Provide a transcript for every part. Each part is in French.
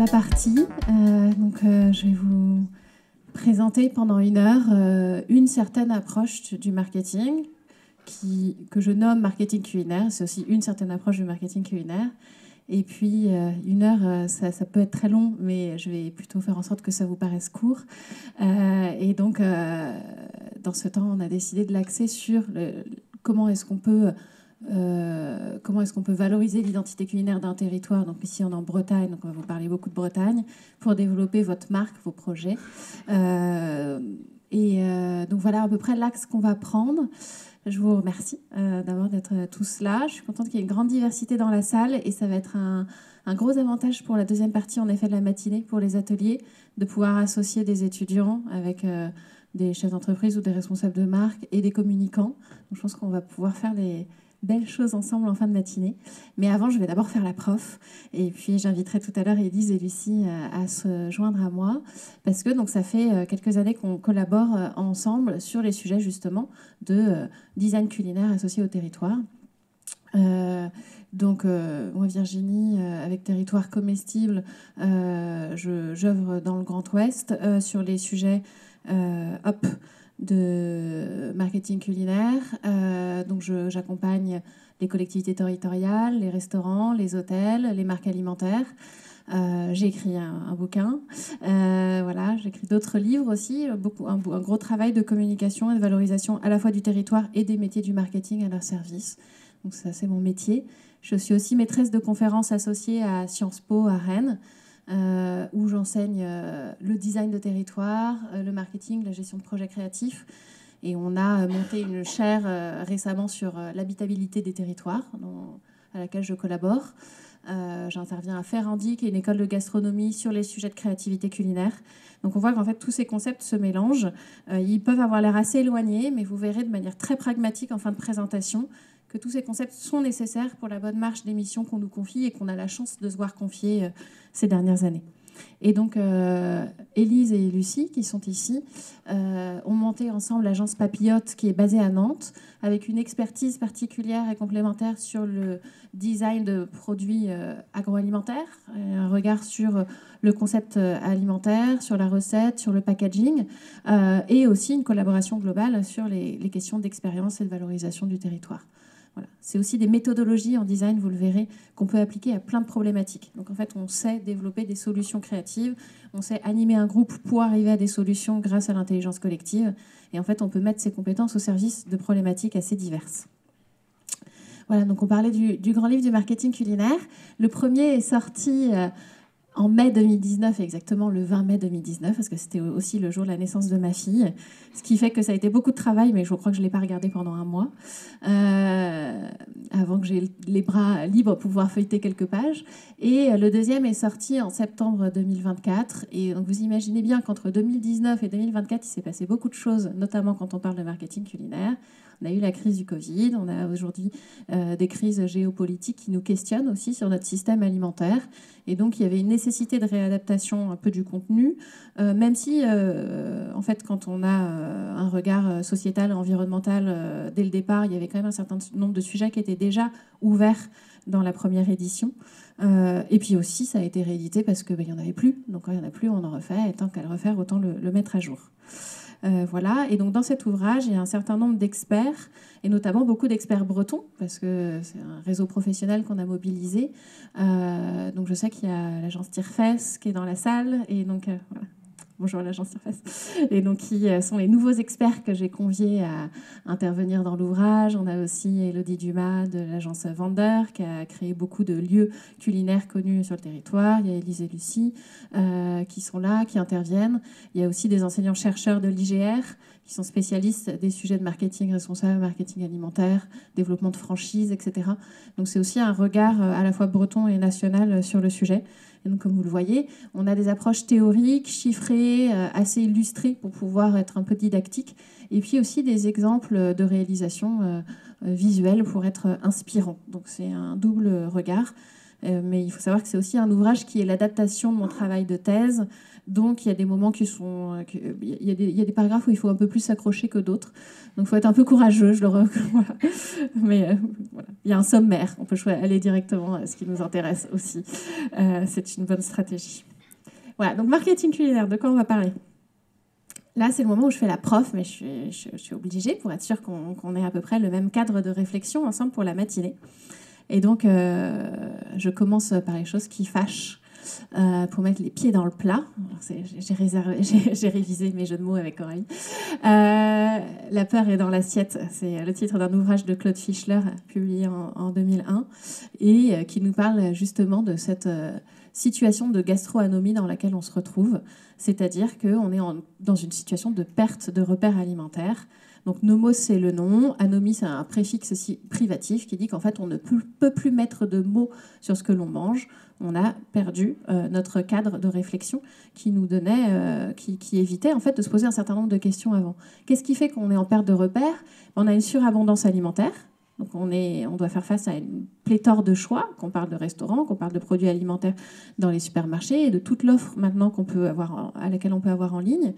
la partie. Je vais vous présenter pendant 1 heure une certaine approche du marketing que je nomme marketing culinaire. C'est aussi une certaine approche du marketing culinaire. Et puis, 1 heure, ça peut être très long, mais je vais plutôt faire en sorte que ça vous paraisse court. Dans ce temps, on a décidé de l'axer sur comment est-ce qu'on peut valoriser l'identité culinaire d'un territoire. Donc ici, on est en Bretagne, donc on va vous parler beaucoup de Bretagne, pour développer votre marque, vos projets. Donc voilà à peu près l'axe qu'on va prendre. Je vous remercie d'abord d'être tous là. Je suis contente qu'il y ait une grande diversité dans la salle et ça va être un gros avantage pour la deuxième partie, en effet, de la matinée, pour les ateliers, de pouvoir associer des étudiants avec des chefs d'entreprise ou des responsables de marque et des communicants. Donc, je pense qu'on va pouvoir faire des belles choses ensemble en fin de matinée. Mais avant, je vais d'abord faire la prof. Et puis, j'inviterai tout à l'heure Élise et Lucie à se joindre à moi. Parce que donc, ça fait quelques années qu'on collabore ensemble sur les sujets, justement, de design culinaire associé au territoire. Moi, Virginie, avec Territoire Comestible, j'œuvre dans le Grand Ouest sur les sujets de marketing culinaire. J'accompagne les collectivités territoriales, les restaurants, les hôtels, les marques alimentaires. J'ai écrit un bouquin. J'ai écrit d'autres livres aussi. Un gros travail de communication et de valorisation à la fois du territoire et des métiers du marketing à leur service. Donc ça, c'est mon métier. Je suis aussi maîtresse de conférences associée à Sciences Po à Rennes, où j'enseigne le design de territoire, le marketing, la gestion de projets créatifs. Et on a monté une chaire récemment sur l'habitabilité des territoires, à laquelle je collabore. J'interviens à Ferrandi, qui est une école de gastronomie, sur les sujets de créativité culinaire. Donc on voit qu'en fait tous ces concepts se mélangent. Ils peuvent avoir l'air assez éloignés, mais vous verrez de manière très pragmatique en fin de présentation que tous ces concepts sont nécessaires pour la bonne marche des missions qu'on nous confie et qu'on a la chance de se voir confier ces dernières années. Et donc, Élise et Lucie, qui sont ici, ont monté ensemble l'agence Papillote, qui est basée à Nantes, avec une expertise particulière et complémentaire sur le design de produits agroalimentaires, un regard sur le concept alimentaire, sur la recette, sur le packaging, et aussi une collaboration globale sur les questions d'expérience et de valorisation du territoire. Voilà. C'est aussi des méthodologies en design, vous le verrez, qu'on peut appliquer à plein de problématiques. Donc en fait, on sait développer des solutions créatives, on sait animer un groupe pour arriver à des solutions grâce à l'intelligence collective. Et en fait, on peut mettre ces compétences au service de problématiques assez diverses. Voilà, donc on parlait du grand livre du marketing culinaire. Le premier est sorti en mai 2019, exactement le 20 mai 2019, parce que c'était aussi le jour de la naissance de ma fille, ce qui fait que ça a été beaucoup de travail, mais je crois que je ne l'ai pas regardé pendant 1 mois, avant que j'ai les bras libres pour pouvoir feuilleter quelques pages. Et le deuxième est sorti en septembre 2024. Et donc vous imaginez bien qu'entre 2019 et 2024, il s'est passé beaucoup de choses, notamment quand on parle de marketing culinaire. On a eu la crise du Covid, on a aujourd'hui des crises géopolitiques qui nous questionnent aussi sur notre système alimentaire. Et donc, il y avait une nécessité de réadaptation un peu du contenu, même si, en fait, quand on a un regard sociétal et environnemental dès le départ, il y avait quand même un certain nombre de sujets qui étaient déjà ouverts dans la première édition. Et puis aussi, ça a été réédité parce qu'il n'y en avait plus. Donc, quand il n'y en a plus, on en refait. Et tant qu'à le refaire, autant le mettre à jour. Voilà. Et donc dans cet ouvrage, il y a un certain nombre d'experts, et notamment beaucoup d'experts bretons, parce que c'est un réseau professionnel qu'on a mobilisé. Donc je sais qu'il y a l'agence Tirfes qui est dans la salle, et donc voilà. Bonjour l'agence Tirfes. Et donc qui sont les nouveaux experts que j'ai conviés à intervenir dans l'ouvrage. On a aussi Élodie Dumas de l'agence Vander, qui a créé beaucoup de lieux culinaires connus sur le territoire. Il y a Élise et Lucie qui sont là, qui interviennent. Il y a aussi des enseignants-chercheurs de l'IGR qui sont spécialistes des sujets de marketing responsable, marketing alimentaire, développement de franchise, etc. Donc c'est aussi un regard à la fois breton et national sur le sujet. Et donc, comme vous le voyez, on a des approches théoriques, chiffrées, assez illustrées pour pouvoir être un peu didactique. Et puis aussi des exemples de réalisation visuelle pour être inspirant. Donc c'est un double regard. Mais il faut savoir que c'est aussi un ouvrage qui est l'adaptation de mon travail de thèse. Donc il y a des moments qui sont... Il y a des paragraphes où il faut un peu plus s'accrocher que d'autres. Donc il faut être un peu courageux, je le recommande. Mais voilà. Il y a un sommaire, on peut aller directement à ce qui nous intéresse aussi. C'est une bonne stratégie. Voilà, donc marketing culinaire, de quoi on va parler? Là, c'est le moment où je fais la prof, mais je suis obligée pour être sûre qu'on ait à peu près le même cadre de réflexion ensemble pour la matinée. Et donc, je commence par les choses qui fâchent, pour mettre les pieds dans le plat. J'ai révisé mes jeux de mots avec Coralie. La peur est dans l'assiette, c'est le titre d'un ouvrage de Claude Fischler, publié en 2001, et qui nous parle justement de cette situation de gastro-anomie dans laquelle on se retrouve, c'est-à-dire qu'on est dans une situation de perte de repères alimentaires. Donc nomos, c'est le nom, anomie, c'est un préfixe aussi privatif qui dit qu'en fait on ne peut plus mettre de mots sur ce que l'on mange. On a perdu notre cadre de réflexion qui nous donnait, qui évitait en fait de se poser un certain nombre de questions avant. Qu'est-ce qui fait qu'on est en perte de repères? On a une surabondance alimentaire. Donc on doit faire face à une pléthore de choix, qu'on parle de restaurants, qu'on parle de produits alimentaires dans les supermarchés et de toute l'offre maintenant à laquelle on peut avoir en ligne.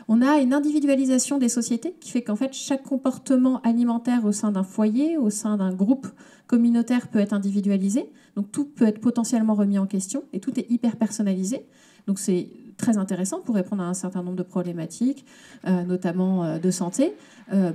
On a une individualisation des sociétés qui fait qu'en fait chaque comportement alimentaire au sein d'un foyer, au sein d'un groupe communautaire peut être individualisé. Donc tout peut être potentiellement remis en question et tout est hyper personnalisé. Donc c'est très intéressant pour répondre à un certain nombre de problématiques, notamment de santé,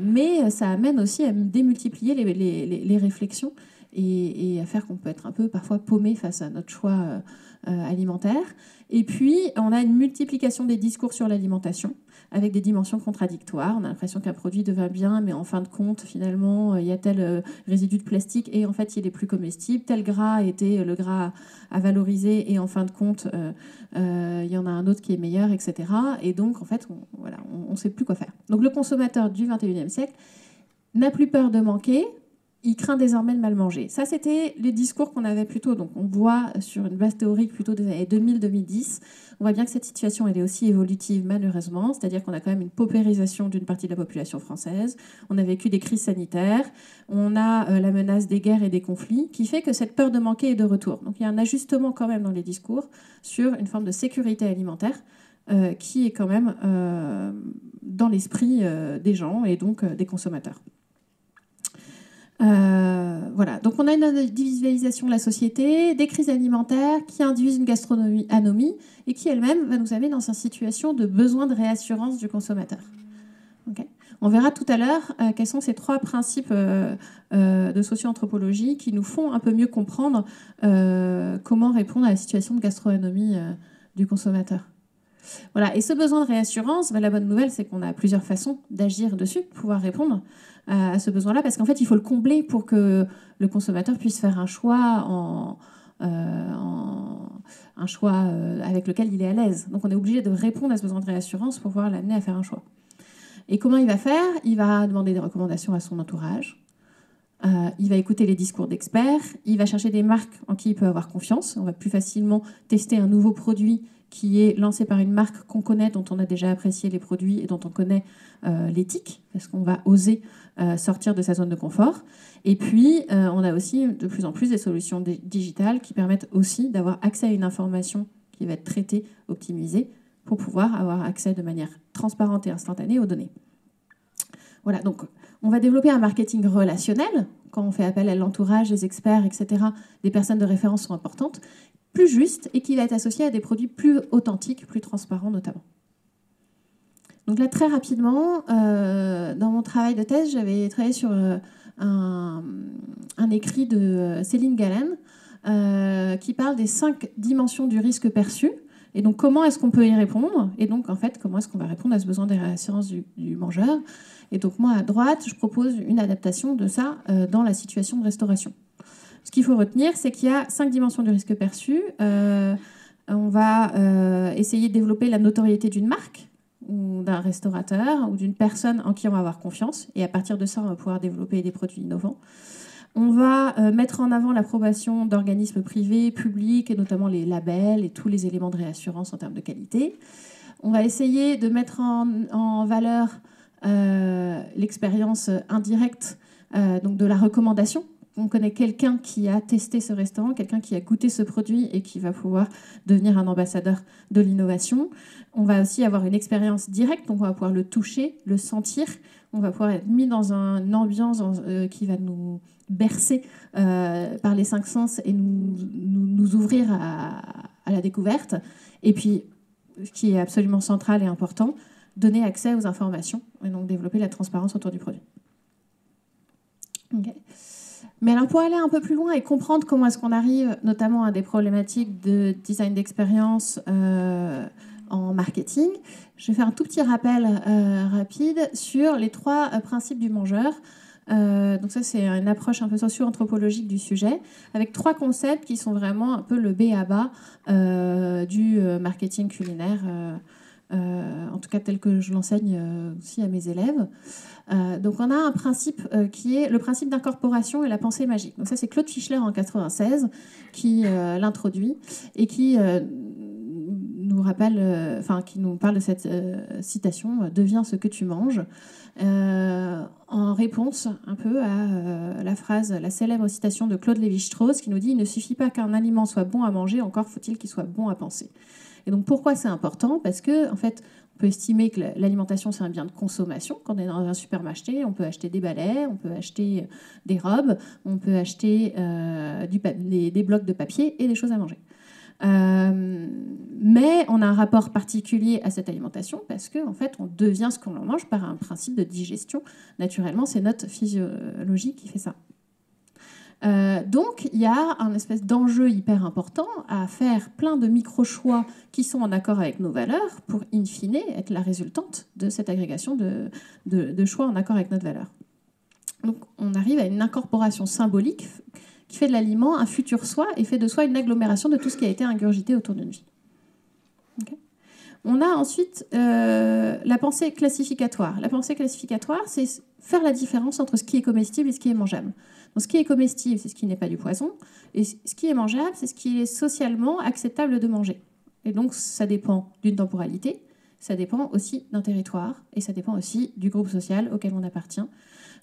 mais ça amène aussi à démultiplier les réflexions et à faire qu'on peut être un peu parfois paumé face à notre choix alimentaire. Et puis, on a une multiplication des discours sur l'alimentation avec des dimensions contradictoires. On a l'impression qu'un produit devient bien, mais en fin de compte, finalement, il y a tel résidu de plastique et en fait, il est plus comestible. Tel gras était le gras à valoriser et en fin de compte, il y en a un autre qui est meilleur, etc. Et donc, en fait, on ne sait plus quoi faire. Donc, le consommateur du 21e siècle n'a plus peur de manquer. Il craint désormais de mal manger. Ça, c'était les discours qu'on avait plutôt. Donc, on voit sur une base théorique plutôt des années 2000-2010. On voit bien que cette situation, elle est aussi évolutive, malheureusement. C'est-à-dire qu'on a quand même une paupérisation d'une partie de la population française. On a vécu des crises sanitaires. On a la menace des guerres et des conflits qui fait que cette peur de manquer est de retour. Donc, il y a un ajustement quand même dans les discours sur une forme de sécurité alimentaire qui est quand même dans l'esprit des gens et donc des consommateurs. Voilà, donc on a une individualisation de la société, des crises alimentaires qui induisent une gastronomie et qui elle-même va nous amener dans une situation de besoin de réassurance du consommateur. Okay. On verra tout à l'heure quels sont ces trois principes de socio-anthropologie qui nous font un peu mieux comprendre comment répondre à la situation de gastronomie du consommateur. Voilà. Et ce besoin de réassurance, la bonne nouvelle, c'est qu'on a plusieurs façons d'agir dessus, pour pouvoir répondre à ce besoin-là, parce qu'en fait, il faut le combler pour que le consommateur puisse faire un choix un choix avec lequel il est à l'aise. Donc, on est obligé de répondre à ce besoin de réassurance pour pouvoir l'amener à faire un choix. Et comment il va faire? Il va demander des recommandations à son entourage. Il va écouter les discours d'experts. Il va chercher des marques en qui il peut avoir confiance. On va plus facilement tester un nouveau produit qui est lancé par une marque qu'on connaît, dont on a déjà apprécié les produits et dont on connaît l'éthique, parce qu'on va oser sortir de sa zone de confort. Et puis, on a aussi de plus en plus des solutions digitales qui permettent aussi d'avoir accès à une information qui va être traitée, optimisée, pour pouvoir avoir accès de manière transparente et instantanée aux données. Voilà, donc on va développer un marketing relationnel. Quand on fait appel à l'entourage, les experts, etc., des personnes de référence sont importantes, plus juste et qui va être associé à des produits plus authentiques, plus transparents notamment. Donc là, très rapidement, dans mon travail de thèse, j'avais travaillé sur un écrit de Céline Galen qui parle des 5 dimensions du risque perçu. Et donc, comment est-ce qu'on peut y répondre? Et donc, en fait, comment est-ce qu'on va répondre à ce besoin de réassurance du mangeur? Et donc, moi, à droite, je propose une adaptation de ça dans la situation de restauration. Ce qu'il faut retenir, c'est qu'il y a 5 dimensions du risque perçu. On va essayer de développer la notoriété d'une marque ou d'un restaurateur ou d'une personne en qui on va avoir confiance. Et à partir de ça, on va pouvoir développer des produits innovants. On va mettre en avant l'approbation d'organismes privés, publics, et notamment les labels et tous les éléments de réassurance en termes de qualité. On va essayer de mettre en valeur l'expérience indirecte donc de la recommandation. On connaît quelqu'un qui a testé ce restaurant, quelqu'un qui a goûté ce produit et qui va pouvoir devenir un ambassadeur de l'innovation. On va aussi avoir une expérience directe, donc on va pouvoir le toucher, le sentir. On va pouvoir être mis dans une ambiance qui va nous bercer par les 5 sens et nous ouvrir à la découverte. Et puis, ce qui est absolument central et important, donner accès aux informations et donc développer la transparence autour du produit. Okay. Mais alors pour aller un peu plus loin et comprendre comment est-ce qu'on arrive notamment à des problématiques de design d'expérience en marketing, je vais faire un tout petit rappel rapide sur les 3 principes du mangeur. Donc ça, c'est une approche un peu socio-anthropologique du sujet, avec 3 concepts qui sont vraiment un peu le B.A.-ba du marketing culinaire, en tout cas tel que je l'enseigne aussi à mes élèves. Donc on a un principe qui est le principe d'incorporation et la pensée magique. Donc ça, c'est Claude Fischler en 96 qui l'introduit et qui nous rappelle, qui nous parle de cette citation « Deviens ce que tu manges ». En réponse un peu à la célèbre citation de Claude Lévi-Strauss qui nous dit « Il ne suffit pas qu'un aliment soit bon à manger, encore faut-il qu'il soit bon à penser ». Et donc pourquoi c'est important? Parce que en fait, on peut estimer que l'alimentation c'est un bien de consommation. Quand on est dans un supermarché, on peut acheter des balais, on peut acheter des robes, on peut acheter des blocs de papier et des choses à manger. Mais on a un rapport particulier à cette alimentation parce qu'en fait, on devient ce qu'on en mange par un principe de digestion. Naturellement, c'est notre physiologie qui fait ça. Donc, il y a un espèce d'enjeu hyper important à faire plein de micro-choix qui sont en accord avec nos valeurs pour, in fine, être la résultante de cette agrégation de choix en accord avec notre valeur. Donc, on arrive à une incorporation symbolique qui fait de l'aliment un futur soi et fait de soi une agglomération de tout ce qui a été ingurgité autour d'une vie. Okay. On a ensuite la pensée classificatoire. La pensée classificatoire, c'est faire la différence entre ce qui est comestible et ce qui est mangeable. Donc, ce qui est comestible, c'est ce qui n'est pas du poison, et ce qui est mangeable, c'est ce qui est socialement acceptable de manger. Et donc, ça dépend d'une temporalité, ça dépend aussi d'un territoire, et ça dépend aussi du groupe social auquel on appartient.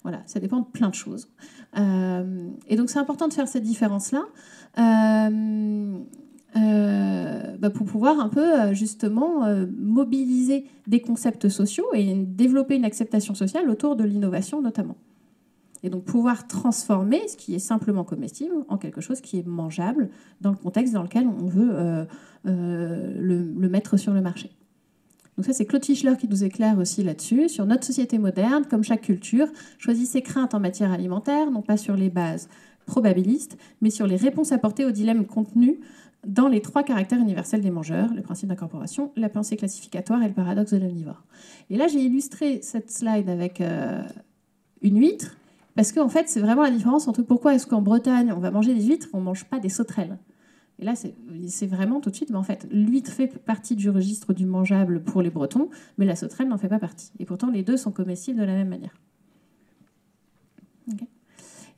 Voilà, ça dépend de plein de choses. Et donc, c'est important de faire cette différence-là pour pouvoir un peu, justement, mobiliser des concepts sociaux et développer une acceptation sociale autour de l'innovation, notamment. Et donc, pouvoir transformer ce qui est simplement comestible en quelque chose qui est mangeable dans le contexte dans lequel on veut le mettre sur le marché. Donc ça, c'est Claude Fischler qui nous éclaire aussi là-dessus, sur notre société moderne, comme chaque culture, choisit ses craintes en matière alimentaire, non pas sur les bases probabilistes, mais sur les réponses apportées aux dilemmes contenus dans les 3 caractères universels des mangeurs, le principe d'incorporation, la pensée classificatoire et le paradoxe de l'omnivore. Et là, j'ai illustré cette slide avec une huître, parce qu'en fait, c'est vraiment la différence entre pourquoi est-ce qu'en Bretagne, on va manger des huîtres, on ne mange pas des sauterelles. Et là, c'est vraiment tout de suite, mais en fait, l'huître fait partie du registre du mangeable pour les Bretons, mais la sauterelle n'en fait pas partie. Et pourtant, les deux sont comestibles de la même manière. Okay.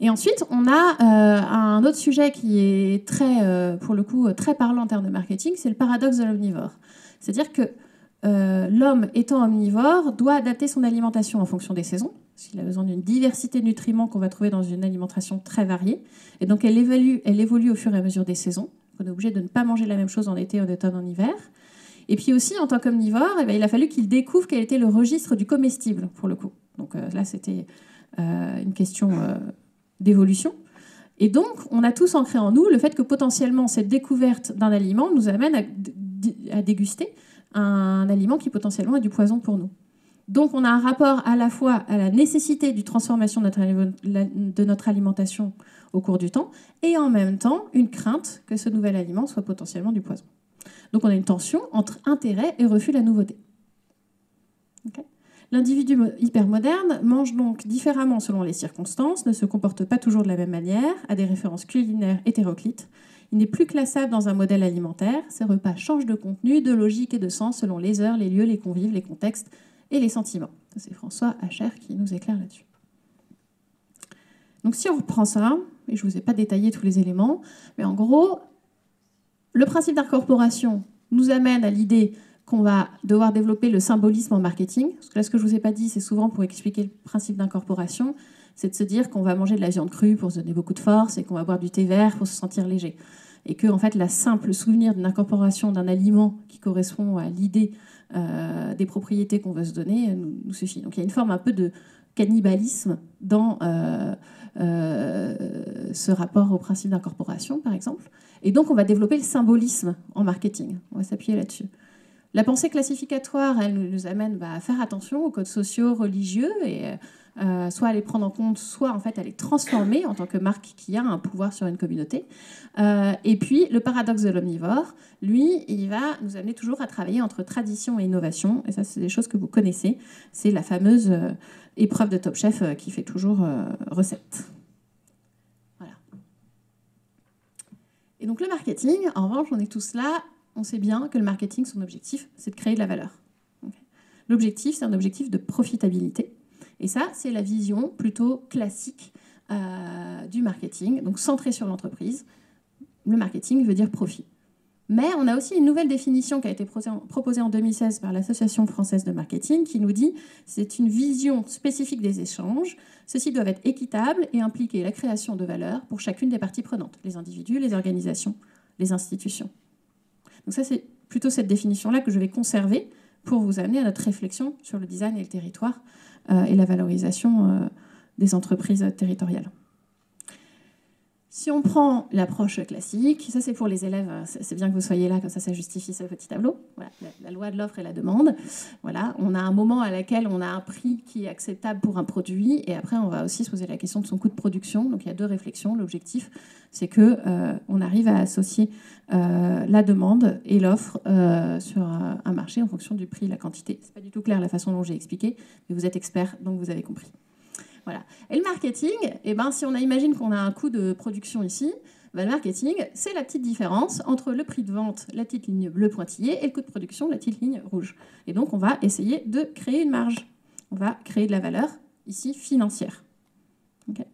Et ensuite, on a un autre sujet qui est très, pour le coup, très parlant en termes de marketing, c'est le paradoxe de l'omnivore. C'est-à-dire que l'homme étant omnivore doit adapter son alimentation en fonction des saisons, parce qu'il a besoin d'une diversité de nutriments qu'on va trouver dans une alimentation très variée. Et donc, elle évolue au fur et à mesure des saisons. On est obligé de ne pas manger la même chose en été, en automne, en hiver. Et puis aussi, en tant qu'omnivore, il a fallu qu'il découvre quel était le registre du comestible, pour le coup. Donc là, c'était une question d'évolution. Et donc, on a tous ancré en nous le fait que potentiellement, cette découverte d'un aliment nous amène à déguster un aliment qui potentiellement est du poison pour nous. Donc, on a un rapport à la fois à la nécessité d'une transformation de notre alimentation au cours du temps, et en même temps, une crainte que ce nouvel aliment soit potentiellement du poison. Donc, on a une tension entre intérêt et refus de la nouveauté. Okay. L'individu hypermoderne mange donc différemment selon les circonstances, ne se comporte pas toujours de la même manière, a des références culinaires hétéroclites. Il n'est plus classable dans un modèle alimentaire. Ses repas changent de contenu, de logique et de sens selon les heures, les lieux, les convives, les contextes et les sentiments. C'est François Hacher qui nous éclaire là-dessus. Donc si on reprend ça, et je ne vous ai pas détaillé tous les éléments, mais en gros, le principe d'incorporation nous amène à l'idée qu'on va devoir développer le symbolisme en marketing. Parce que là, ce que je ne vous ai pas dit, c'est souvent pour expliquer le principe d'incorporation, c'est de se dire qu'on va manger de la viande crue pour se donner beaucoup de force et qu'on va boire du thé vert pour se sentir léger. Et que, en fait, la simple souvenir d'une incorporation d'un aliment qui correspond à l'idée des propriétés qu'on veut se donner nous suffit. Donc il y a une forme un peu de cannibalisme dans ce rapport au principe d'incorporation, par exemple. Et donc on va développer le symbolisme en marketing. On va s'appuyer là-dessus. La pensée classificatoire, elle nous amène à faire attention aux codes sociaux, religieux, et soit à les prendre en compte, soit en fait à les transformer en tant que marque qui a un pouvoir sur une communauté. Et puis le paradoxe de l'omnivore, lui, il va nous amener toujours à travailler entre tradition et innovation. Et ça, c'est des choses que vous connaissez. C'est la fameuse épreuve de Top Chef qui fait toujours recette. Voilà. Et donc le marketing, en revanche, on est tous là. On sait bien que le marketing, son objectif, c'est de créer de la valeur. Okay. L'objectif, c'est un objectif de profitabilité. Et ça, c'est la vision plutôt classique du marketing, donc centrée sur l'entreprise. Le marketing veut dire profit. Mais on a aussi une nouvelle définition qui a été proposée en 2016 par l'Association française de marketing qui nous dit que c'est une vision spécifique des échanges. Ceux-ci doivent être équitables et impliquer la création de valeur pour chacune des parties prenantes, les individus, les organisations, les institutions. Donc ça, c'est plutôt cette définition-là que je vais conserver pour vous amener à notre réflexion sur le design et le territoire et la valorisation des entreprises territoriales. Si on prend l'approche classique, ça c'est pour les élèves, c'est bien que vous soyez là, comme ça justifie ce petit tableau. Voilà, la loi de l'offre et la demande. Voilà, on a un moment à laquelle on a un prix qui est acceptable pour un produit, et après on va aussi se poser la question de son coût de production. Donc il y a deux réflexions. L'objectif, c'est que on arrive à associer la demande et l'offre sur un marché en fonction du prix et la quantité. C'est pas du tout clair la façon dont j'ai expliqué, mais vous êtes expert, donc vous avez compris. Voilà. Et le marketing, eh ben, si on imagine qu'on a un coût de production ici, ben, le marketing, c'est la petite différence entre le prix de vente, la petite ligne bleue pointillée, et le coût de production, la petite ligne rouge. Et donc, on va essayer de créer une marge. On va créer de la valeur, ici, financière. Okay.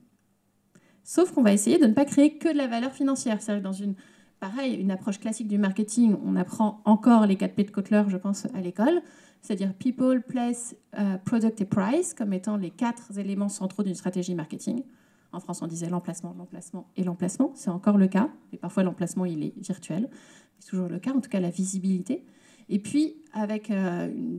Sauf qu'on va essayer de ne pas créer que de la valeur financière. C'est-à-dire que dans une approche classique du marketing, on apprend encore les 4 P de Kotler, je pense, à l'école. C'est-à-dire people, place, product et price, comme étant les 4 éléments centraux d'une stratégie marketing. En France, on disait l'emplacement, l'emplacement et l'emplacement. C'est encore le cas. Et parfois, l'emplacement, il est virtuel. C'est toujours le cas, en tout cas, la visibilité. Et puis, avec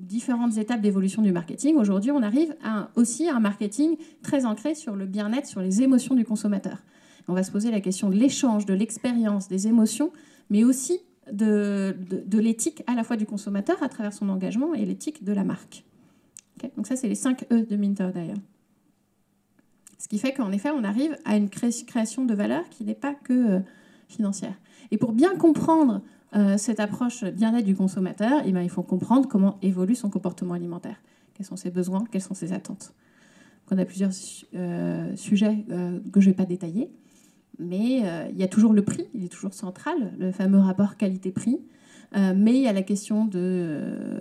différentes étapes d'évolution du marketing, aujourd'hui, on arrive aussi à un marketing très ancré sur le bien-être, sur les émotions du consommateur. On va se poser la question de l'échange, de l'expérience, des émotions, mais aussi de l'éthique à la fois du consommateur à travers son engagement et l'éthique de la marque. Okay, donc ça, c'est les 5 E de Minter d'ailleurs. Ce qui fait qu'en effet, on arrive à une création de valeur qui n'est pas que financière. Et pour bien comprendre cette approche bien-être du consommateur, eh bien, il faut comprendre comment évolue son comportement alimentaire. Quels sont ses besoins, quelles sont ses attentes. Donc, on a plusieurs sujets que je ne vais pas détailler. Mais il y a toujours le prix, il est toujours central, le fameux rapport qualité-prix. Mais il y a la question de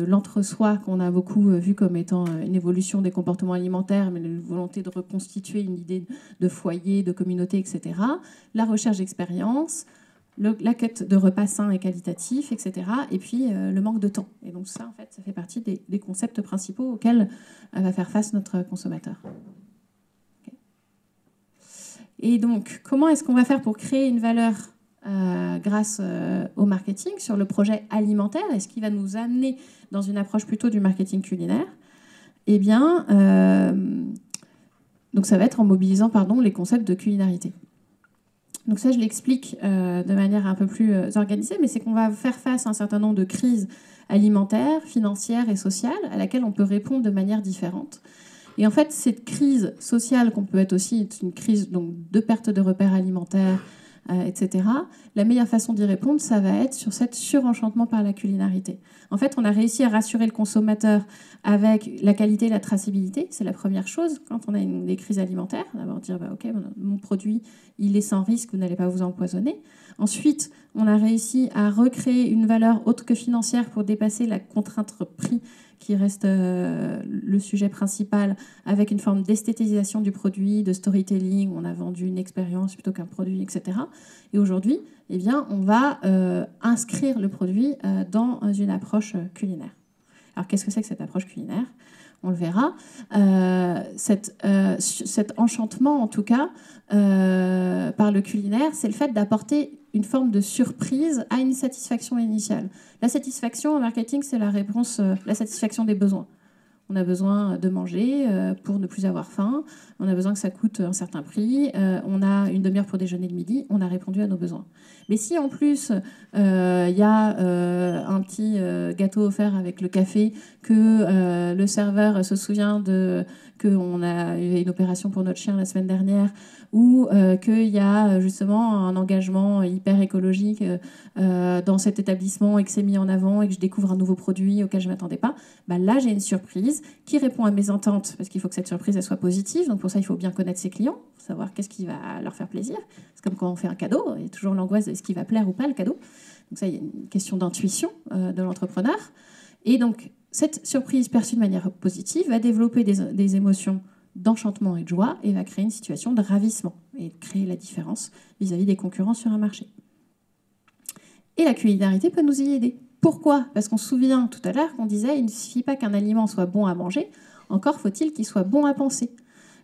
l'entre-soi qu'on a beaucoup vu comme étant une évolution des comportements alimentaires, mais une volonté de reconstituer une idée de foyer, de communauté, etc. La recherche d'expérience, la quête de repas sains et qualitatifs, etc. Et puis le manque de temps. Et donc ça, en fait, ça fait partie des concepts principaux auxquels va faire face notre consommateur. Et donc, comment est-ce qu'on va faire pour créer une valeur grâce au marketing sur le projet alimentaire? Est-ce qu'il va nous amener dans une approche plutôt du marketing culinaire? Eh bien, donc ça va être en mobilisant les concepts de culinarité. Donc ça, je l'explique de manière un peu plus organisée, mais c'est qu'on va faire face à un certain nombre de crises alimentaires, financières et sociales à laquelle on peut répondre de manière différente. Et en fait, cette crise sociale, qu'on peut être aussi une crise donc, de perte de repères alimentaires, etc., la meilleure façon d'y répondre, ça va être sur cet surenchantement par la culinarité. En fait, on a réussi à rassurer le consommateur avec la qualité et la traçabilité. C'est la première chose quand on a des crises alimentaires. D'abord dire, OK, mon produit, il est sans risque, vous n'allez pas vous empoisonner. Ensuite, on a réussi à recréer une valeur autre que financière pour dépasser la contrainte prix qui reste le sujet principal, avec une forme d'esthétisation du produit, de storytelling. On a vendu une expérience plutôt qu'un produit, etc. Et aujourd'hui, eh bien, on va inscrire le produit dans une approche culinaire. Alors, qu'est-ce que c'est que cette approche culinaire ? On le verra. Cet enchantement, en tout cas, par le culinaire, c'est le fait d'apporter une forme de surprise à une satisfaction initiale. La satisfaction en marketing, c'est la réponse, la satisfaction des besoins. On a besoin de manger pour ne plus avoir faim. On a besoin que ça coûte un certain prix. On a une demi-heure pour déjeuner le midi. On a répondu à nos besoins. Mais si en plus il y a un petit gâteau offert avec le café, que le serveur se souvient qu'on a eu une opération pour notre chien la semaine dernière, ou qu'il y a justement un engagement hyper écologique dans cet établissement et que c'est mis en avant et que je découvre un nouveau produit auquel je ne m'attendais pas, bah là j'ai une surprise qui répond à mes attentes, parce qu'il faut que cette surprise elle soit positive. Donc pour ça il faut bien connaître ses clients, savoir qu'est-ce qui va leur faire plaisir. C'est comme quand on fait un cadeau, il y a toujours l'angoisse de ce qui va plaire ou pas le cadeau. Donc ça, il y a une question d'intuition de l'entrepreneur. Et donc cette surprise perçue de manière positive va développer des émotions d'enchantement et de joie et va créer une situation de ravissement et créer la différence vis-à-vis des concurrents sur un marché. Et la culinarité peut nous y aider. Pourquoi ? Parce qu'on se souvient tout à l'heure qu'on disait il ne suffit pas qu'un aliment soit bon à manger, encore faut-il qu'il soit bon à penser.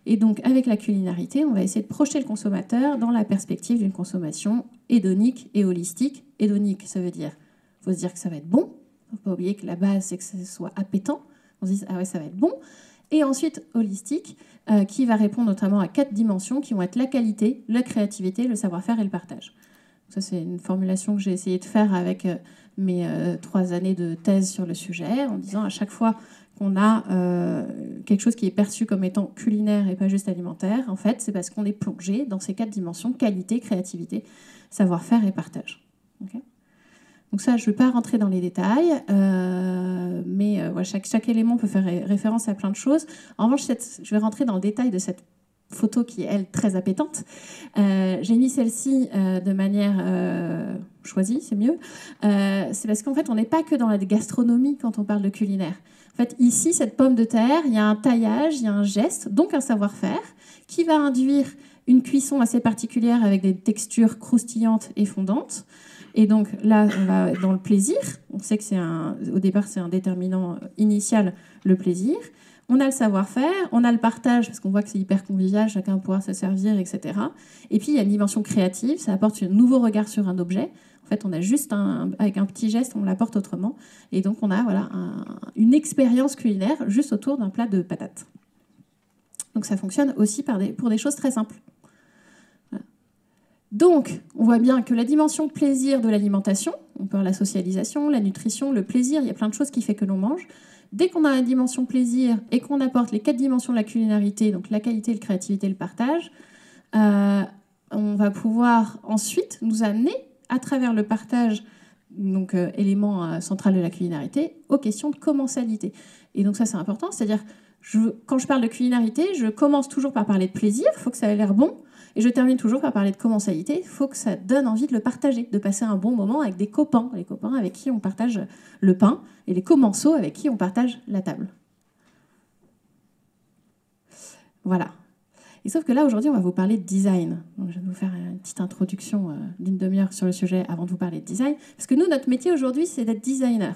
Et donc avec la culinarité, on va essayer de projeter le consommateur dans la perspective d'une consommation hédonique et holistique. Hédonique, ça veut dire, il faut se dire que ça va être bon. Il ne faut pas oublier que la base, c'est que ce soit appétant. On se dit, ah ouais, ça va être bon. Et ensuite, holistique, qui va répondre notamment à 4 dimensions qui vont être la qualité, la créativité, le savoir-faire et le partage. Ça, c'est une formulation que j'ai essayé de faire avec mes 3 années de thèse sur le sujet, en disant à chaque fois qu'on a quelque chose qui est perçu comme étant culinaire et pas juste alimentaire, en fait, c'est parce qu'on est plongé dans ces 4 dimensions, qualité, créativité, savoir-faire et partage. Okay. Donc ça, je ne vais pas rentrer dans les détails, mais voilà, chaque élément peut faire référence à plein de choses. En revanche, je vais rentrer dans le détail de cette photo qui est, elle, très appétante. J'ai mis celle-ci de manière choisie, c'est mieux. C'est parce qu'en fait, on n'est pas que dans la gastronomie quand on parle de culinaire. En fait, ici, cette pomme de terre, il y a un taillage, il y a un geste, donc un savoir-faire, qui va induire une cuisson assez particulière avec des textures croustillantes et fondantes. Et donc là, on va dans le plaisir. On sait que au départ, c'est un déterminant initial, le plaisir. On a le savoir-faire, on a le partage, parce qu'on voit que c'est hyper convivial, chacun va pouvoir se servir, etc. Et puis, il y a une dimension créative, ça apporte un nouveau regard sur un objet. En fait, on a juste, avec un petit geste, on l'apporte autrement. Et donc, on a voilà, une expérience culinaire juste autour d'un plat de patates. Donc, ça fonctionne aussi pour des choses très simples. Voilà. Donc, on voit bien que la dimension plaisir de l'alimentation, on peut avoir la socialisation, la nutrition, le plaisir, il y a plein de choses qui font que l'on mange. Dès qu'on a la dimension plaisir et qu'on apporte les 4 dimensions de la culinarité, donc la qualité, la créativité, le partage, on va pouvoir ensuite nous amener, à travers le partage, donc élément central de la culinarité, aux questions de commensalité. Et donc ça, c'est important, c'est-à-dire, quand je parle de culinarité, je commence toujours par parler de plaisir, il faut que ça ait l'air bon, et je termine toujours par parler de commensalité, il faut que ça donne envie de le partager, de passer un bon moment avec des copains, les copains avec qui on partage le pain, et les commensaux avec qui on partage la table. Voilà. Et sauf que là, aujourd'hui, on va vous parler de design. Donc, je vais vous faire une petite introduction d'une demi-heure sur le sujet avant de vous parler de design. Parce que nous, notre métier aujourd'hui, c'est d'être designer.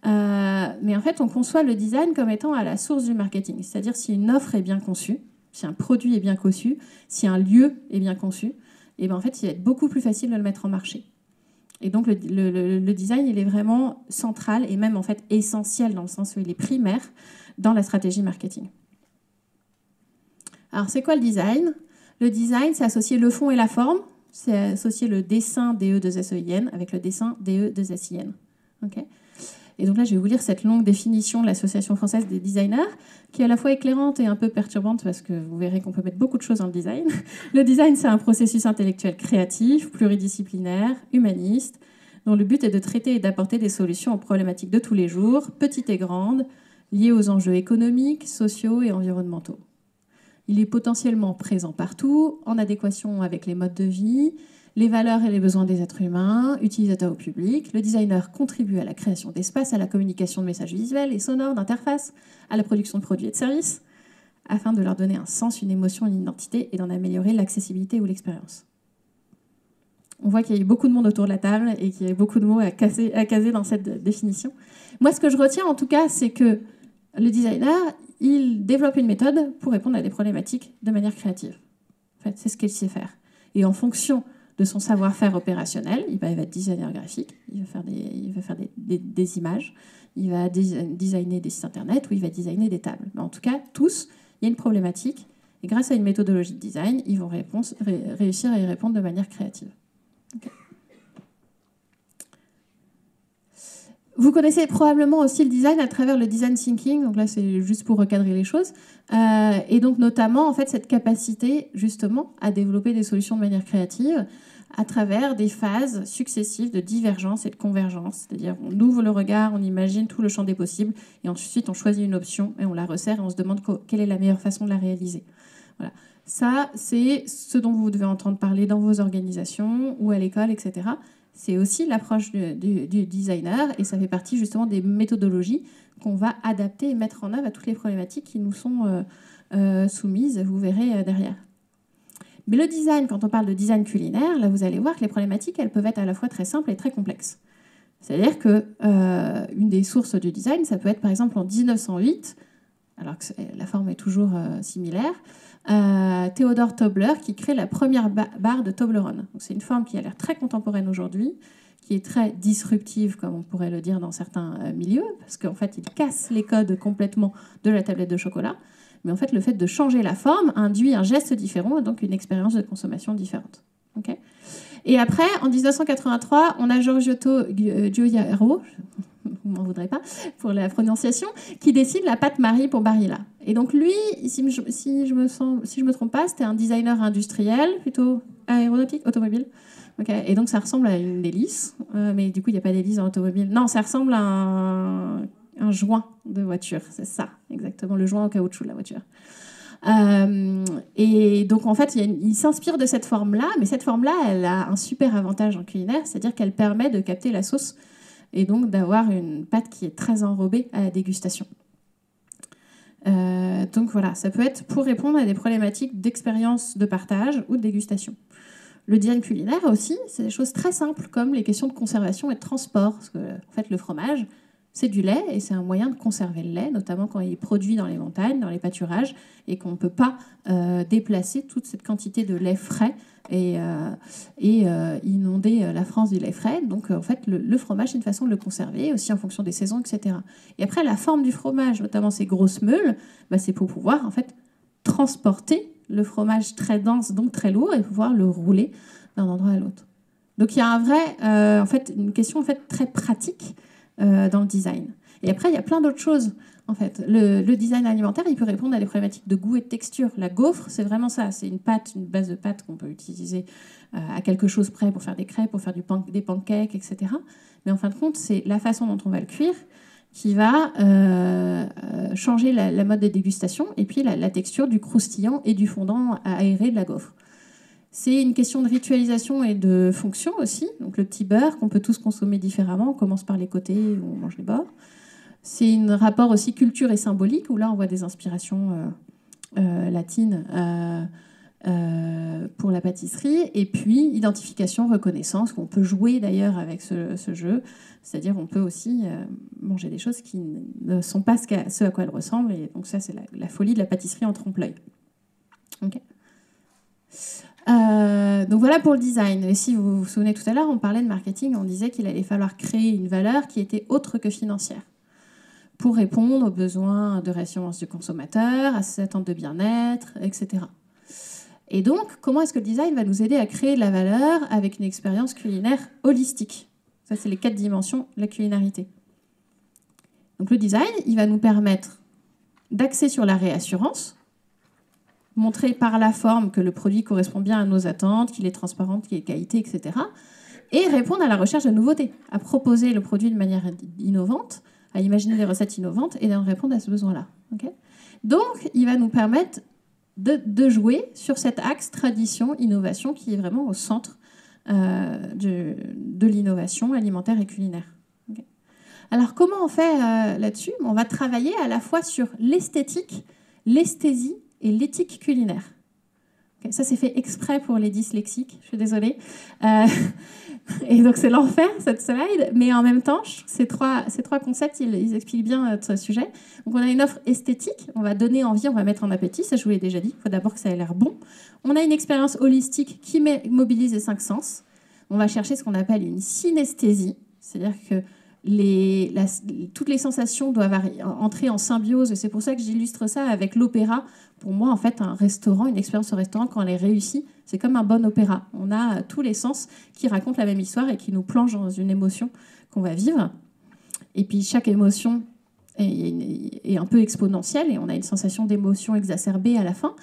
Mais en fait, on conçoit le design comme étant à la source du marketing. C'est-à-dire si une offre est bien conçue, si un produit est bien conçu, si un lieu est bien conçu, et bien en fait, il va être beaucoup plus facile de le mettre en marché. Et donc, le design, il est vraiment central et même en fait essentiel dans le sens où il est primaire dans la stratégie marketing. Alors, c'est quoi le design ? Le design, c'est associer le fond et la forme. C'est associer le dessin DE2SEIN avec le dessin DE2SIN. Okay ? Et donc là, je vais vous lire cette longue définition de l'Association française des designers, qui est à la fois éclairante et un peu perturbante, parce que vous verrez qu'on peut mettre beaucoup de choses dans le design. Le design, c'est un processus intellectuel créatif, pluridisciplinaire, humaniste, dont le but est de traiter et d'apporter des solutions aux problématiques de tous les jours, petites et grandes, liées aux enjeux économiques, sociaux et environnementaux. Il est potentiellement présent partout, en adéquation avec les modes de vie, les valeurs et les besoins des êtres humains, utilisateurs ou publics. Le designer contribue à la création d'espaces, à la communication de messages visuels et sonores, d'interfaces, à la production de produits et de services, afin de leur donner un sens, une émotion, une identité et d'en améliorer l'accessibilité ou l'expérience. On voit qu'il y a eu beaucoup de monde autour de la table et qu'il y a beaucoup de mots à caser dans cette définition. Moi, ce que je retiens en tout cas, c'est que le designer, il développe une méthode pour répondre à des problématiques de manière créative. En fait, c'est ce qu'il sait faire. Et en fonction de son savoir-faire opérationnel, il va être designer graphique, il va faire des images, il va designer des sites internet ou il va designer des tables. Mais en tout cas, tous, il y a une problématique et grâce à une méthodologie de design, ils vont réussir à y répondre de manière créative. Okay. Vous connaissez probablement aussi le design à travers le design thinking. Donc là, c'est juste pour recadrer les choses. Et donc notamment, en fait, cette capacité justement à développer des solutions de manière créative à travers des phases successives de divergence et de convergence. C'est-à-dire, on ouvre le regard, on imagine tout le champ des possibles, et ensuite on choisit une option et on la resserre et on se demande quelle est la meilleure façon de la réaliser. Voilà. Ça, c'est ce dont vous devez entendre parler dans vos organisations ou à l'école, etc. C'est aussi l'approche du designer, et ça fait partie justement des méthodologies qu'on va adapter et mettre en œuvre à toutes les problématiques qui nous sont soumises, vous verrez derrière. Mais le design, quand on parle de design culinaire, là vous allez voir que les problématiques, elles peuvent être à la fois très simples et très complexes. C'est-à-dire qu'une des sources du design, ça peut être par exemple en 1908, alors que la forme est toujours similaire, Theodor Tobler qui crée la première barre de Toblerone. C'est une forme qui a l'air très contemporaine aujourd'hui, qui est très disruptive, comme on pourrait le dire dans certains milieux, parce qu'en fait, il casse les codes complètement de la tablette de chocolat. Mais en fait, le fait de changer la forme induit un geste différent et donc une expérience de consommation différente. Okay. Et après, en 1983, on a Giorgetto Giugiaro, vous m'en voudrez pas pour la prononciation, qui décide la pâte Marie pour Barilla. Et donc lui, si je me trompe pas, c'était un designer industriel, plutôt aéronautique, automobile. Okay. Et donc ça ressemble à une hélice, mais du coup il n'y a pas d'hélice dans l'automobile. Non, ça ressemble à un joint de voiture, c'est ça, exactement, le joint au caoutchouc de la voiture. Et donc en fait, il s'inspire de cette forme-là, mais cette forme-là, elle a un super avantage en culinaire, c'est-à-dire qu'elle permet de capter la sauce et donc d'avoir une pâte qui est très enrobée à la dégustation. Donc voilà, ça peut être pour répondre à des problématiques d'expérience de partage ou de dégustation. Le design culinaire aussi, c'est des choses très simples comme les questions de conservation et de transport. Parce que en fait, le fromage, c'est du lait et c'est un moyen de conserver le lait, notamment quand il est produit dans les montagnes, dans les pâturages, et qu'on ne peut pas déplacer toute cette quantité de lait frais et inonder la France du lait frais. Donc en fait, le fromage, c'est une façon de le conserver, aussi en fonction des saisons, etc. Et après, la forme du fromage, notamment ces grosses meules, bah, c'est pour pouvoir en fait transporter le fromage très dense, donc très lourd, et pouvoir le rouler d'un endroit à l'autre. Donc il y a une question en fait, très pratique dans le design. Et après, il y a plein d'autres choses. En fait, le design alimentaire, il peut répondre à des problématiques de goût et de texture. La gaufre, c'est vraiment ça. C'est une base de pâte qu'on peut utiliser à quelque chose près pour faire des crêpes, pour faire des pancakes, etc. Mais en fin de compte, c'est la façon dont on va le cuire qui va changer la mode de dégustation et puis la texture du croustillant et du fondant aéré de la gaufre. C'est une question de ritualisation et de fonction aussi. Donc le petit beurre qu'on peut tous consommer différemment, on commence par les côtés où on mange les bords. C'est un rapport aussi culture et symbolique où là on voit des inspirations latines pour la pâtisserie. Et puis identification, reconnaissance, qu'on peut jouer d'ailleurs avec ce jeu. C'est-à-dire on peut aussi manger des choses qui ne sont pas ce à quoi elles ressemblent. Et donc ça, c'est la folie de la pâtisserie en trompe-l'œil. Okay. Donc voilà pour le design. Et si vous vous souvenez tout à l'heure, on parlait de marketing, on disait qu'il allait falloir créer une valeur qui était autre que financière pour répondre aux besoins de réassurance du consommateur, à ses attentes de bien-être, etc. Et donc, comment est-ce que le design va nous aider à créer de la valeur avec une expérience culinaire holistique ? Ça, c'est les 4 dimensions de la culinarité. Donc le design, il va nous permettre d'axer sur la réassurance, montrer par la forme que le produit correspond bien à nos attentes, qu'il est transparent, qu'il est de qualité, etc. Et répondre à la recherche de nouveautés, à proposer le produit de manière innovante, à imaginer des recettes innovantes et d'en répondre à ce besoin-là. Okay. Donc, il va nous permettre de jouer sur cet axe tradition-innovation qui est vraiment au centre de l'innovation alimentaire et culinaire. Okay. Alors, comment on fait là-dessus ? On va travailler à la fois sur l'esthétique, l'esthésie et l'éthique culinaire. Okay, ça, c'est fait exprès pour les dyslexiques, je suis désolée. Et donc, c'est l'enfer, cette slide. Mais en même temps, ces trois concepts, ils expliquent bien notre sujet. Donc, on a une offre esthétique, on va donner envie, on va mettre en appétit, ça, je vous l'ai déjà dit, il faut d'abord que ça ait l'air bon. On a une expérience holistique qui mobilise les 5 sens. On va chercher ce qu'on appelle une synesthésie, c'est-à-dire que toutes les sensations doivent entrer en symbiose. Et c'est pour ça que j'illustre ça avec l'opéra. Pour moi, en fait, un restaurant, une expérience au restaurant, quand elle est réussie, c'est comme un bon opéra. On a tous les sens qui racontent la même histoire et qui nous plongent dans une émotion qu'on va vivre. Et puis chaque émotion est un peu exponentielle et on a une sensation d'émotion exacerbée à la fin.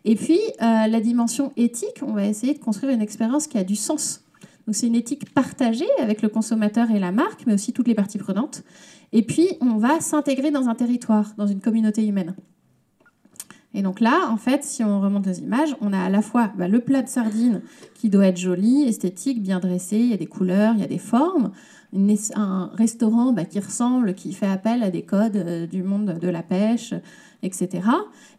Et puis la dimension éthique, on va essayer de construire une expérience qui a du sens. Donc c'est une éthique partagée avec le consommateur et la marque, mais aussi toutes les parties prenantes. Et puis on va s'intégrer dans un territoire, dans une communauté humaine. Et donc là, en fait, si on remonte aux images, on a à la fois le plat de sardines qui doit être joli, esthétique, bien dressé, il y a des couleurs, il y a des formes, un restaurant qui ressemble, qui fait appel à des codes du monde de la pêche, etc.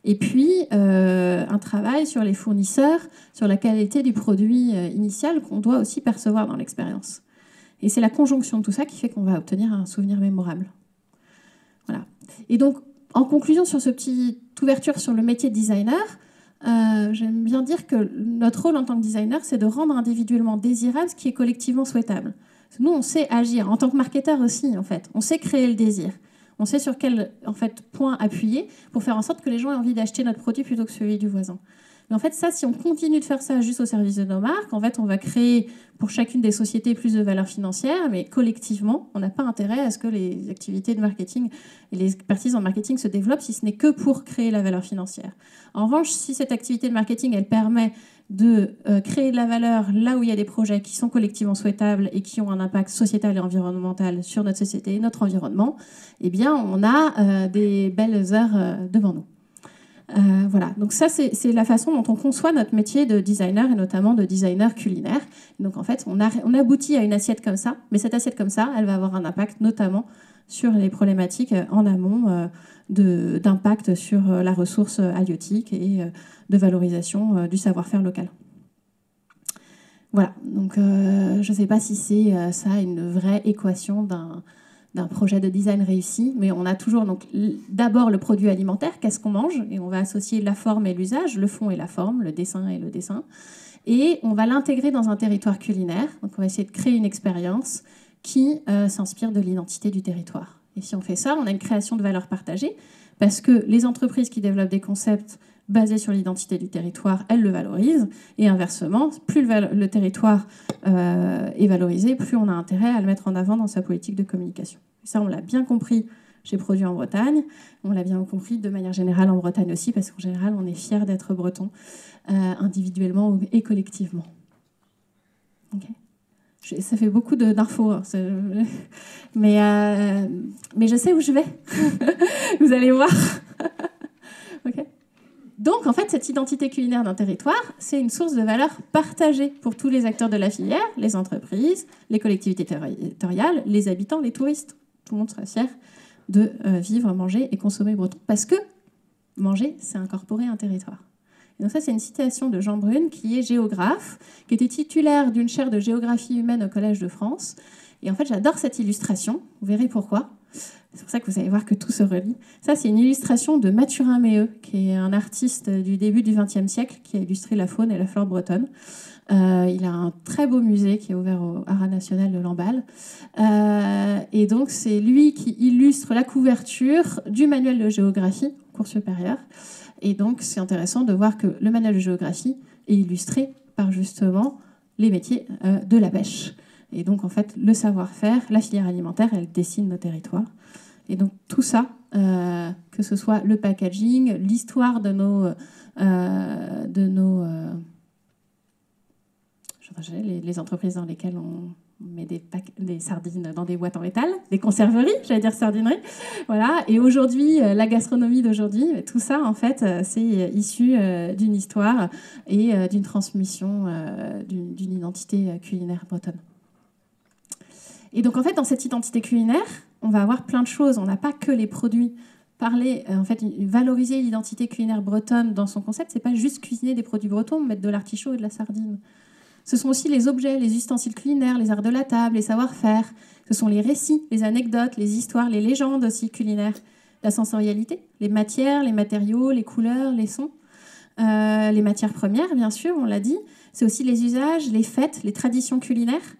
Et puis, un travail sur les fournisseurs, sur la qualité du produit initial qu'on doit aussi percevoir dans l'expérience. Et c'est la conjonction de tout ça qui fait qu'on va obtenir un souvenir mémorable. Voilà. Et donc, en conclusion sur cette petite ouverture sur le métier de designer, j'aime bien dire que notre rôle en tant que designer, c'est de rendre individuellement désirable ce qui est collectivement souhaitable. Nous, on sait agir. En tant que marketeur aussi, en fait. On sait créer le désir. On sait sur quel point appuyer pour faire en sorte que les gens aient envie d'acheter notre produit plutôt que celui du voisin. Mais en fait, ça, si on continue de faire ça juste au service de nos marques, en fait, on va créer pour chacune des sociétés plus de valeur financière, mais collectivement, on n'a pas intérêt à ce que les activités de marketing et les expertises en marketing se développent si ce n'est que pour créer la valeur financière. En revanche, si cette activité de marketing, elle permet de créer de la valeur là où il y a des projets qui sont collectivement souhaitables et qui ont un impact sociétal et environnemental sur notre société et notre environnement, eh bien, on a des belles heures devant nous. Voilà, donc ça c'est la façon dont on conçoit notre métier de designer et notamment de designer culinaire. Donc en fait, on aboutit à une assiette comme ça, mais cette assiette comme ça, elle va avoir un impact notamment sur les problématiques en amont d'impact sur la ressource halieutique et de valorisation du savoir-faire local. Voilà, donc je ne sais pas si c'est ça une vraie équation d'un projet de design réussi, mais on a toujours donc d'abord le produit alimentaire, qu'est-ce qu'on mange, et on va associer la forme et l'usage, le fond et la forme, le dessin et le dessin, et on va l'intégrer dans un territoire culinaire, donc on va essayer de créer une expérience qui s'inspire de l'identité du territoire. Et si on fait ça, on a une création de valeur partagée, parce que les entreprises qui développent des concepts basés sur l'identité du territoire, elles le valorisent, et inversement, plus le territoire est valorisé, plus on a intérêt à le mettre en avant dans sa politique de communication. Et ça, on l'a bien compris chez Produits en Bretagne, on l'a bien compris de manière générale en Bretagne aussi, parce qu'en général, on est fiers d'être breton, individuellement et collectivement. Okay. Ça fait beaucoup d'infos, hein, mais je sais où je vais. Vous allez voir. Okay. Donc, en fait, cette identité culinaire d'un territoire, c'est une source de valeur partagée pour tous les acteurs de la filière, les entreprises, les collectivités territoriales, les habitants, les touristes. Tout le monde sera fier de vivre, manger et consommer breton, parce que manger, c'est incorporer un territoire. Et donc ça, c'est une citation de Jean Brune, qui est géographe, qui était titulaire d'une chaire de géographie humaine au Collège de France. Et en fait, j'adore cette illustration. Vous verrez pourquoi. C'est pour ça que vous allez voir que tout se relie. Ça, c'est une illustration de Mathurin Méheux, qui est un artiste du début du XXe siècle, qui a illustré la faune et la flore bretonne. Il a un très beau musée qui est ouvert au Haras national de Lamballe. Et donc, c'est lui qui illustre la couverture du manuel de géographie, cours supérieur. Et donc, c'est intéressant de voir que le manuel de géographie est illustré par justement les métiers de la pêche. Et donc, en fait, le savoir-faire, la filière alimentaire, elle dessine nos territoires. Et donc, tout ça, que ce soit le packaging, l'histoire de les entreprises dans lesquelles on met des sardines dans des boîtes en métal, des conserveries, j'allais dire sardinerie. Voilà. Et aujourd'hui, la gastronomie d'aujourd'hui, tout ça, en fait, c'est issu d'une histoire et d'une transmission d'une identité culinaire bretonne. Et donc, en fait, dans cette identité culinaire, on va avoir plein de choses. On n'a pas que les produits. Valoriser l'identité culinaire bretonne dans son concept, c'est pas juste cuisiner des produits bretons, mettre de l'artichaut et de la sardine. Ce sont aussi les objets, les ustensiles culinaires, les arts de la table, les savoir-faire. Ce sont les récits, les anecdotes, les histoires, les légendes aussi culinaires. La sensorialité, les matières, les matériaux, les couleurs, les sons. Les matières premières, bien sûr, on l'a dit. C'est aussi les usages, les fêtes, les traditions culinaires.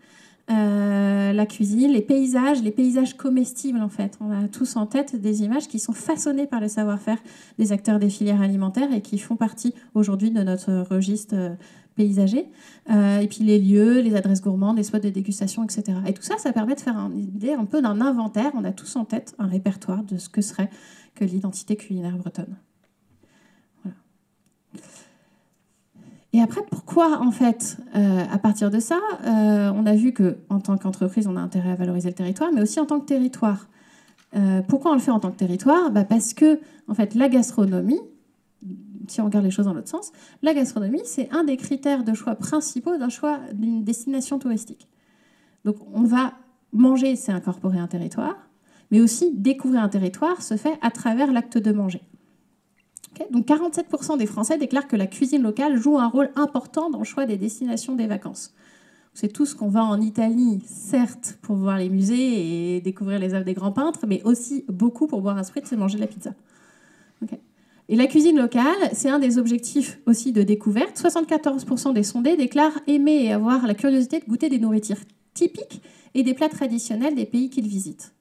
la cuisine, les paysages comestibles en fait. On a tous en tête des images qui sont façonnées par le savoir-faire des acteurs des filières alimentaires et qui font partie aujourd'hui de notre registre paysager. Et puis les lieux, les adresses gourmandes, les spots de dégustation, etc. Et tout ça, ça permet de faire une idée un peu d'un inventaire. On a tous en tête un répertoire de ce que serait que l'identité culinaire bretonne. Et après, pourquoi, en fait, à partir de ça, on a vu qu'en tant qu'entreprise, on a intérêt à valoriser le territoire, mais aussi en tant que territoire. Pourquoi on le fait en tant que territoire ? Parce que, en fait, la gastronomie, si on regarde les choses dans l'autre sens, la gastronomie, c'est un des critères de choix principaux d'un choix d'une destination touristique. Donc, on va manger, c'est incorporer un territoire, mais aussi découvrir un territoire se fait à travers l'acte de manger. Okay, donc 47% des Français déclarent que la cuisine locale joue un rôle important dans le choix des destinations des vacances. C'est tout ce qu'on va en Italie, certes, pour voir les musées et découvrir les œuvres des grands peintres, mais aussi beaucoup pour boire un spritz et manger de la pizza. Okay. Et la cuisine locale, c'est un des objectifs aussi de découverte. 74% des sondés déclarent aimer et avoir la curiosité de goûter des nourritures typiques et des plats traditionnels des pays qu'ils visitent.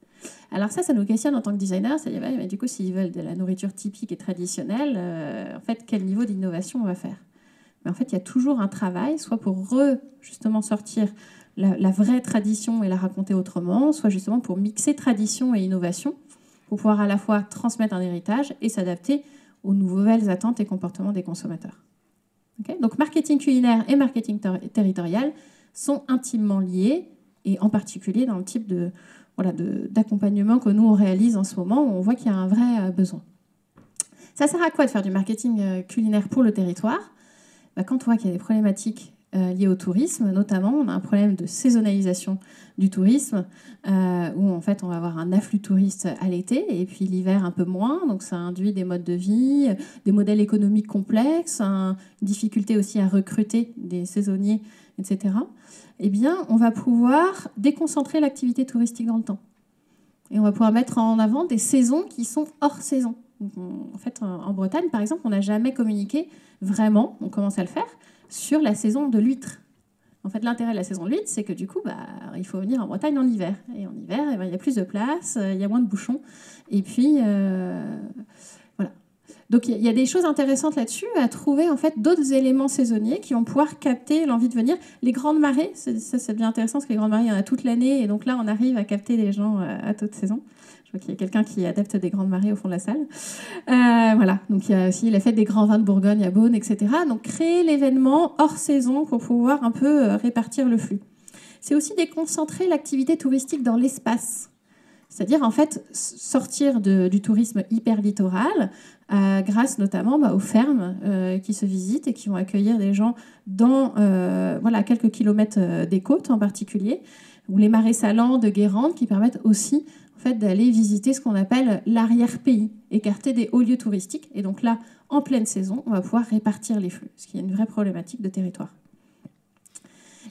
Alors ça nous questionne en tant que designer, c'est-à-dire, mais du coup, s'ils veulent de la nourriture typique et traditionnelle, en fait, quel niveau d'innovation on va faire ? Mais en fait, il y a toujours un travail, soit pour justement sortir la vraie tradition et la raconter autrement, soit justement pour mixer tradition et innovation, pour pouvoir à la fois transmettre un héritage et s'adapter aux nouvelles attentes et comportements des consommateurs. Okay ? Donc marketing culinaire et marketing territorial sont intimement liés, et en particulier dans le type d'accompagnement que nous on réalise en ce moment, où on voit qu'il y a un vrai besoin. Ça sert à quoi de faire du marketing culinaire pour le territoire ? Quand on voit qu'il y a des problématiques liées au tourisme, notamment, on a un problème de saisonnalisation du tourisme, où en fait on va avoir un afflux de touristes à l'été, et puis l'hiver un peu moins, donc ça induit des modes de vie, des modèles économiques complexes, une difficulté aussi à recruter des saisonniers, etc. Eh bien, on va pouvoir déconcentrer l'activité touristique dans le temps. Et on va pouvoir mettre en avant des saisons qui sont hors saison. Donc, en fait, en Bretagne, par exemple, on n'a jamais communiqué vraiment, on commence à le faire, sur la saison de l'huître. En fait, l'intérêt de la saison de l'huître, c'est que du coup, il faut venir en Bretagne en hiver. Et en hiver, il y a plus de place, il y a moins de bouchons. Et puis, voilà. Donc il y a des choses intéressantes là-dessus, à trouver en fait d'autres éléments saisonniers qui vont pouvoir capter l'envie de venir. Les grandes marées, ça devient intéressant parce que les grandes marées, il y en a toute l'année, et donc là on arrive à capter les gens à toute saison. Je vois qu'il y a quelqu'un qui adapte des grandes marées au fond de la salle. Voilà, donc il y a aussi la fête des grands vins de Bourgogne à Beaune, etc. Donc créer l'événement hors saison pour pouvoir un peu répartir le flux. C'est aussi déconcentrer l'activité touristique dans l'espace. C'est-à-dire, en fait, sortir du tourisme hyper littoral, grâce notamment aux fermes qui se visitent et qui vont accueillir des gens dans quelques kilomètres des côtes en particulier, ou les marais salants de Guérande qui permettent aussi en fait, d'aller visiter ce qu'on appelle l'arrière-pays, écarté des hauts lieux touristiques. Et donc là, en pleine saison, on va pouvoir répartir les flux, ce qui est une vraie problématique de territoire.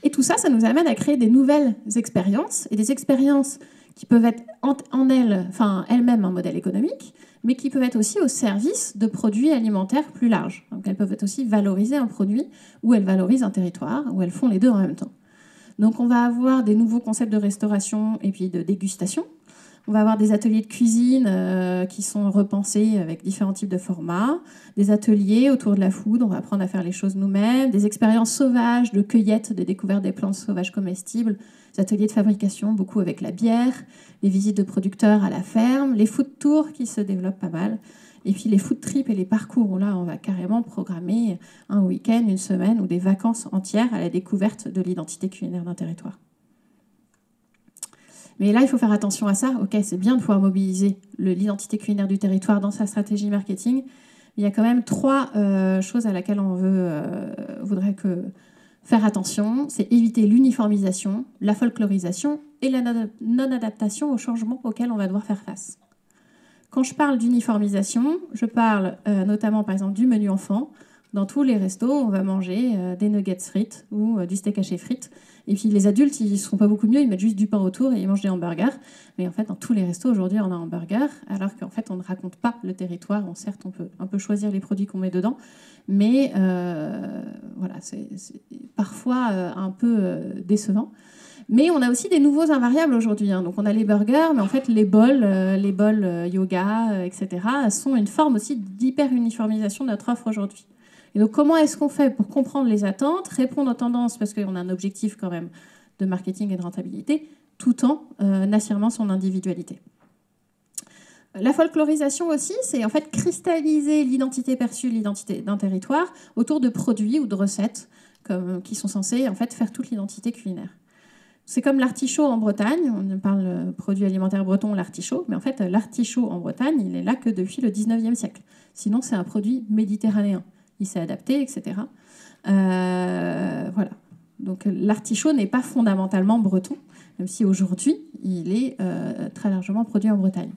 Et tout ça, ça nous amène à créer des nouvelles expériences, et des expériences qui peuvent être elles-mêmes un modèle économique, mais qui peuvent être aussi au service de produits alimentaires plus larges. Donc elles peuvent être aussi valoriser un produit, ou elles valorisent un territoire, ou elles font les deux en même temps. Donc on va avoir des nouveaux concepts de restauration et puis de dégustation. On va avoir des ateliers de cuisine qui sont repensés avec différents types de formats, des ateliers autour de la food, on va apprendre à faire les choses nous-mêmes, des expériences sauvages de cueillette, de découverte des plantes sauvages comestibles, des ateliers de fabrication, beaucoup avec la bière, les visites de producteurs à la ferme, les food tours qui se développent pas mal, et puis les food trips et les parcours, où là on va carrément programmer un week-end, une semaine ou des vacances entières à la découverte de l'identité culinaire d'un territoire. Mais là, il faut faire attention à ça. Ok, c'est bien de pouvoir mobiliser l'identité culinaire du territoire dans sa stratégie marketing. Il y a quand même 3 choses à laquelle on voudrait faire attention. C'est éviter l'uniformisation, la folklorisation et la non-adaptation aux changements auxquels on va devoir faire face. Quand je parle d'uniformisation, je parle notamment, par exemple, du menu enfant. Dans tous les restos, on va manger des nuggets frites ou du steak haché frites. Et puis les adultes, ils ne seront pas beaucoup mieux, ils mettent juste du pain autour et ils mangent des hamburgers. Mais en fait, dans tous les restos, aujourd'hui, on a un hamburger, alors qu'en fait, on ne raconte pas le territoire. Certes, on peut un peu choisir les produits qu'on met dedans, mais c'est parfois un peu décevant. Mais on a aussi des nouveaux invariables aujourd'hui. Donc on a les burgers, mais en fait les bols yoga, etc., sont une forme aussi d'hyper-uniformisation de notre offre aujourd'hui. Et donc comment est-ce qu'on fait pour comprendre les attentes, répondre aux tendances, parce qu'on a un objectif quand même de marketing et de rentabilité, tout en affirmant son individualité. La folklorisation aussi, c'est en fait cristalliser l'identité perçue, l'identité d'un territoire autour de produits ou de recettes qui sont censés en fait faire toute l'identité culinaire. C'est comme l'artichaut en Bretagne, on parle produit alimentaire breton, l'artichaut, mais en fait l'artichaut en Bretagne, il est là que depuis le 19e siècle. Sinon c'est un produit méditerranéen, il s'est adapté, etc. Voilà. Donc l'artichaut n'est pas fondamentalement breton, même si aujourd'hui il est très largement produit en Bretagne.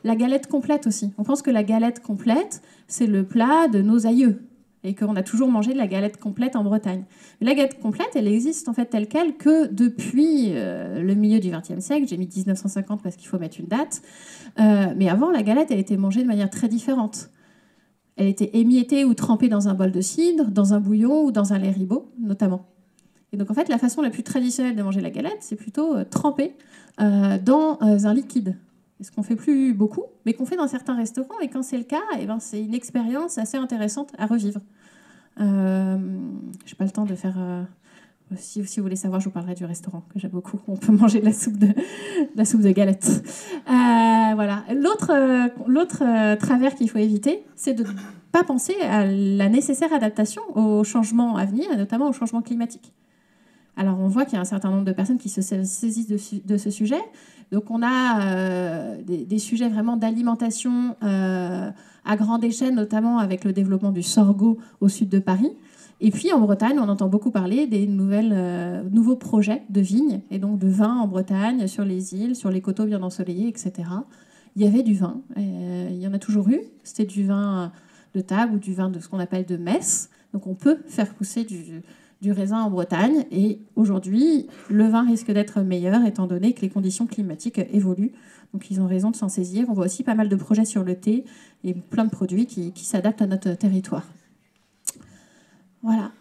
La galette complète aussi. On pense que la galette complète, c'est le plat de nos aïeux et qu'on a toujours mangé de la galette complète en Bretagne. Mais la galette complète, elle existe en fait telle quelle que depuis le milieu du XXe siècle. J'ai mis 1950 parce qu'il faut mettre une date. Mais avant, la galette, elle était mangée de manière très différente. Elle était émiettée ou trempée dans un bol de cidre, dans un bouillon ou dans un lait ribot, notamment. Et donc en fait, la façon la plus traditionnelle de manger la galette, c'est plutôt trempée dans un liquide. Ce qu'on fait plus beaucoup, mais qu'on fait dans certains restaurants. Et quand c'est le cas, eh ben, c'est une expérience assez intéressante à revivre. Je n'ai pas le temps de faire... si vous voulez savoir, je vous parlerai du restaurant, que j'aime beaucoup. On peut manger de la soupe de galette. Voilà. L'autre travers qu'il faut éviter, c'est de ne pas penser à la nécessaire adaptation aux changements à venir, et notamment aux changements climatiques. Alors, on voit qu'il y a un certain nombre de personnes qui se saisissent de ce sujet. Donc, on a des sujets vraiment d'alimentation à grande échelle, notamment avec le développement du sorgho au sud de Paris. Et puis, en Bretagne, on entend beaucoup parler des nouveaux projets de vignes et donc de vin en Bretagne, sur les îles, sur les coteaux bien ensoleillés, etc. Il y avait du vin. Il y en a toujours eu. C'était du vin de table ou du vin de ce qu'on appelle de messe. Donc, on peut faire pousser du raisin en Bretagne. Et aujourd'hui, le vin risque d'être meilleur étant donné que les conditions climatiques évoluent. Donc, ils ont raison de s'en saisir. On voit aussi pas mal de projets sur le thé et plein de produits qui s'adaptent à notre territoire. Voilà.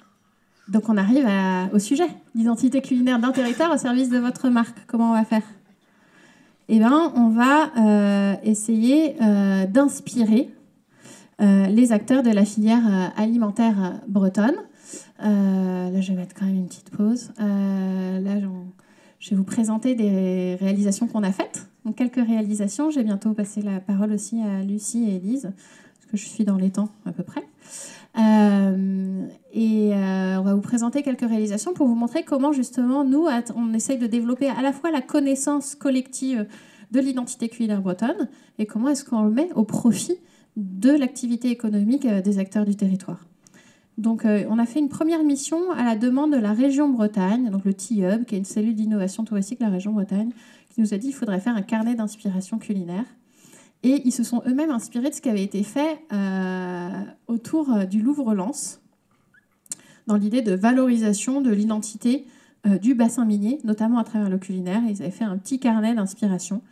Donc, on arrive au sujet. L'identité culinaire d'un territoire au service de votre marque. Comment on va faire ? Eh bien, on va essayer d'inspirer les acteurs de la filière alimentaire bretonne. Là, je vais mettre quand même une petite pause. Là, je vais vous présenter des réalisations qu'on a faites. Donc, quelques réalisations. J'ai bientôt passé la parole aussi à Lucie et Élise, parce que je suis dans les temps à peu près. On va vous présenter quelques réalisations pour vous montrer comment, justement, nous, on essaye de développer à la fois la connaissance collective de l'identité culinaire bretonne et comment est-ce qu'on le met au profit de l'activité économique des acteurs du territoire. Donc, on a fait une première mission à la demande de la région Bretagne, donc le T-Hub, qui est une cellule d'innovation touristique de la région Bretagne, qui nous a dit qu'il faudrait faire un carnet d'inspiration culinaire. Et ils se sont eux-mêmes inspirés de ce qui avait été fait autour du Louvre-Lens, dans l'idée de valorisation de l'identité du bassin minier, notamment à travers le culinaire. Ils avaient fait un petit carnet d'inspiration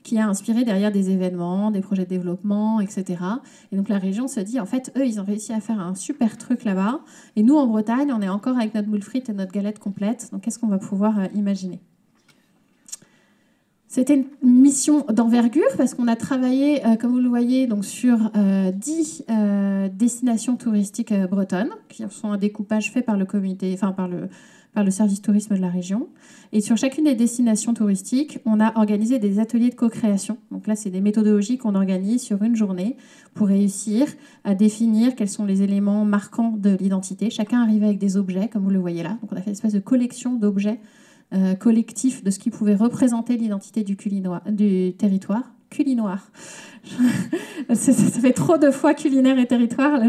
qui a inspiré derrière des événements, des projets de développement, etc. Et donc la région se dit, en fait, eux, ils ont réussi à faire un super truc là-bas. Et nous, en Bretagne, on est encore avec notre moule frite et notre galette complète. Donc qu'est-ce qu'on va pouvoir imaginer ? C'était une mission d'envergure parce qu'on a travaillé, comme vous le voyez, donc sur 10 destinations touristiques bretonnes, qui sont un découpage fait par le comité, par le service tourisme de la région. Et sur chacune des destinations touristiques, on a organisé des ateliers de co-création. Donc là, c'est des méthodologies qu'on organise sur une journée pour réussir à définir quels sont les éléments marquants de l'identité. Chacun arrivait avec des objets, comme vous le voyez là. Donc on a fait une espèce de collection d'objets collectif de ce qui pouvait représenter l'identité du territoire. Culinoir. Ça fait trop de fois culinaire et territoire. Là,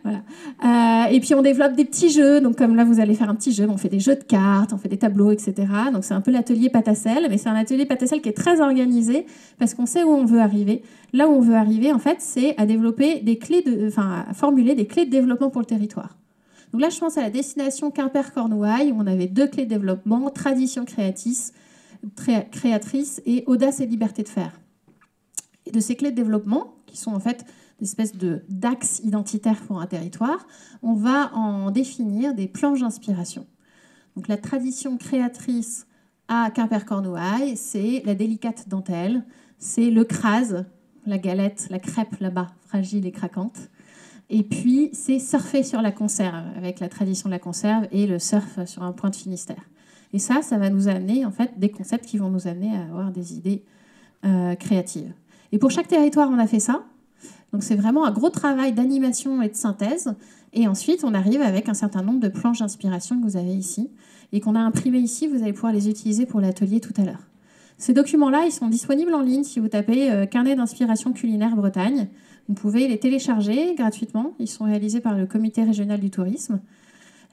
voilà. Et puis on développe des petits jeux. Donc comme là, vous allez faire un petit jeu. On fait des jeux de cartes, on fait des tableaux, etc. Donc c'est un peu l'atelier pâte à sel. Mais c'est un atelier pâte à sel qui est très organisé parce qu'on sait où on veut arriver. Là où on veut arriver, en fait, c'est à développer à formuler des clés de développement pour le territoire. Donc là, je pense à la destination Quimper-Cornouailles, où on avait 2 clés de développement, tradition créatrice et audace et liberté de faire. Et de ces clés de développement, qui sont en fait des espèces d'axes identitaires pour un territoire, on va en définir des planches d'inspiration. Donc la tradition créatrice À Quimper-Cornouailles, c'est la délicate dentelle, c'est le crase, la galette, la crêpe là-bas, fragile et craquante. Et puis, c'est surfer sur la conserve, avec la tradition de la conserve et le surf sur un point de Finistère. Et ça va nous amener, en fait, des concepts qui vont nous amener à avoir des idées créatives. Et pour chaque territoire, on a fait ça. Donc, c'est vraiment un gros travail d'animation et de synthèse. Et ensuite, on arrive avec un certain nombre de planches d'inspiration que vous avez ici et qu'on a imprimées ici. Vous allez pouvoir les utiliser pour l'atelier tout à l'heure. Ces documents-là, ils sont disponibles en ligne si vous tapez Carnet d'inspiration culinaire Bretagne. Vous pouvez les télécharger gratuitement. Ils sont réalisés par le Comité régional du tourisme.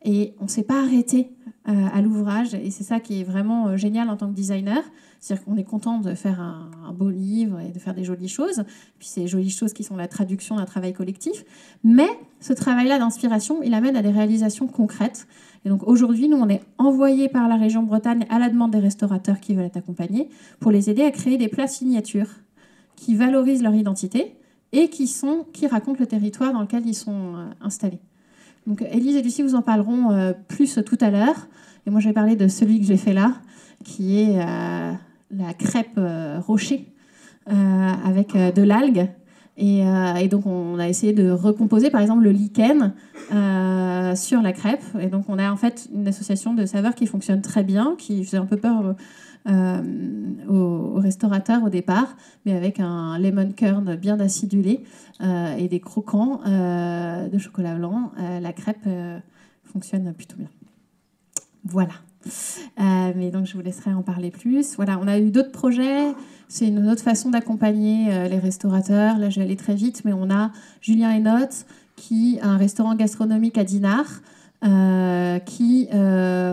Et on ne s'est pas arrêté à l'ouvrage. Et c'est ça qui est vraiment génial en tant que designer. C'est-à-dire qu'on est content de faire un beau livre et de faire des jolies choses. Puis ces jolies choses qui sont la traduction d'un travail collectif. Mais ce travail-là d'inspiration, il amène à des réalisations concrètes. Et donc aujourd'hui, nous, on est envoyés par la région Bretagne à la demande des restaurateurs qui veulent être accompagnés pour les aider à créer des plats signatures qui valorisent leur identité et qui racontent le territoire dans lequel ils sont installés. Donc Élise et Lucie vous en parleront plus tout à l'heure. Et moi, je vais parler de celui que j'ai fait là, qui est la crêpe rocher avec de l'algue. Et donc, on a essayé de recomposer, par exemple, le lichen sur la crêpe. Et donc, on a en fait une association de saveurs qui fonctionne très bien, qui faisait un peu peur aux restaurateurs au départ, mais avec un lemon curd bien acidulé et des croquants de chocolat blanc, la crêpe fonctionne plutôt bien. Voilà. Mais donc, je vous laisserai en parler plus. Voilà, on a eu d'autres projets. C'est une autre façon d'accompagner les restaurateurs. Là, je vais aller très vite, mais on a Julien Enotte, qui a un restaurant gastronomique à Dinard, qui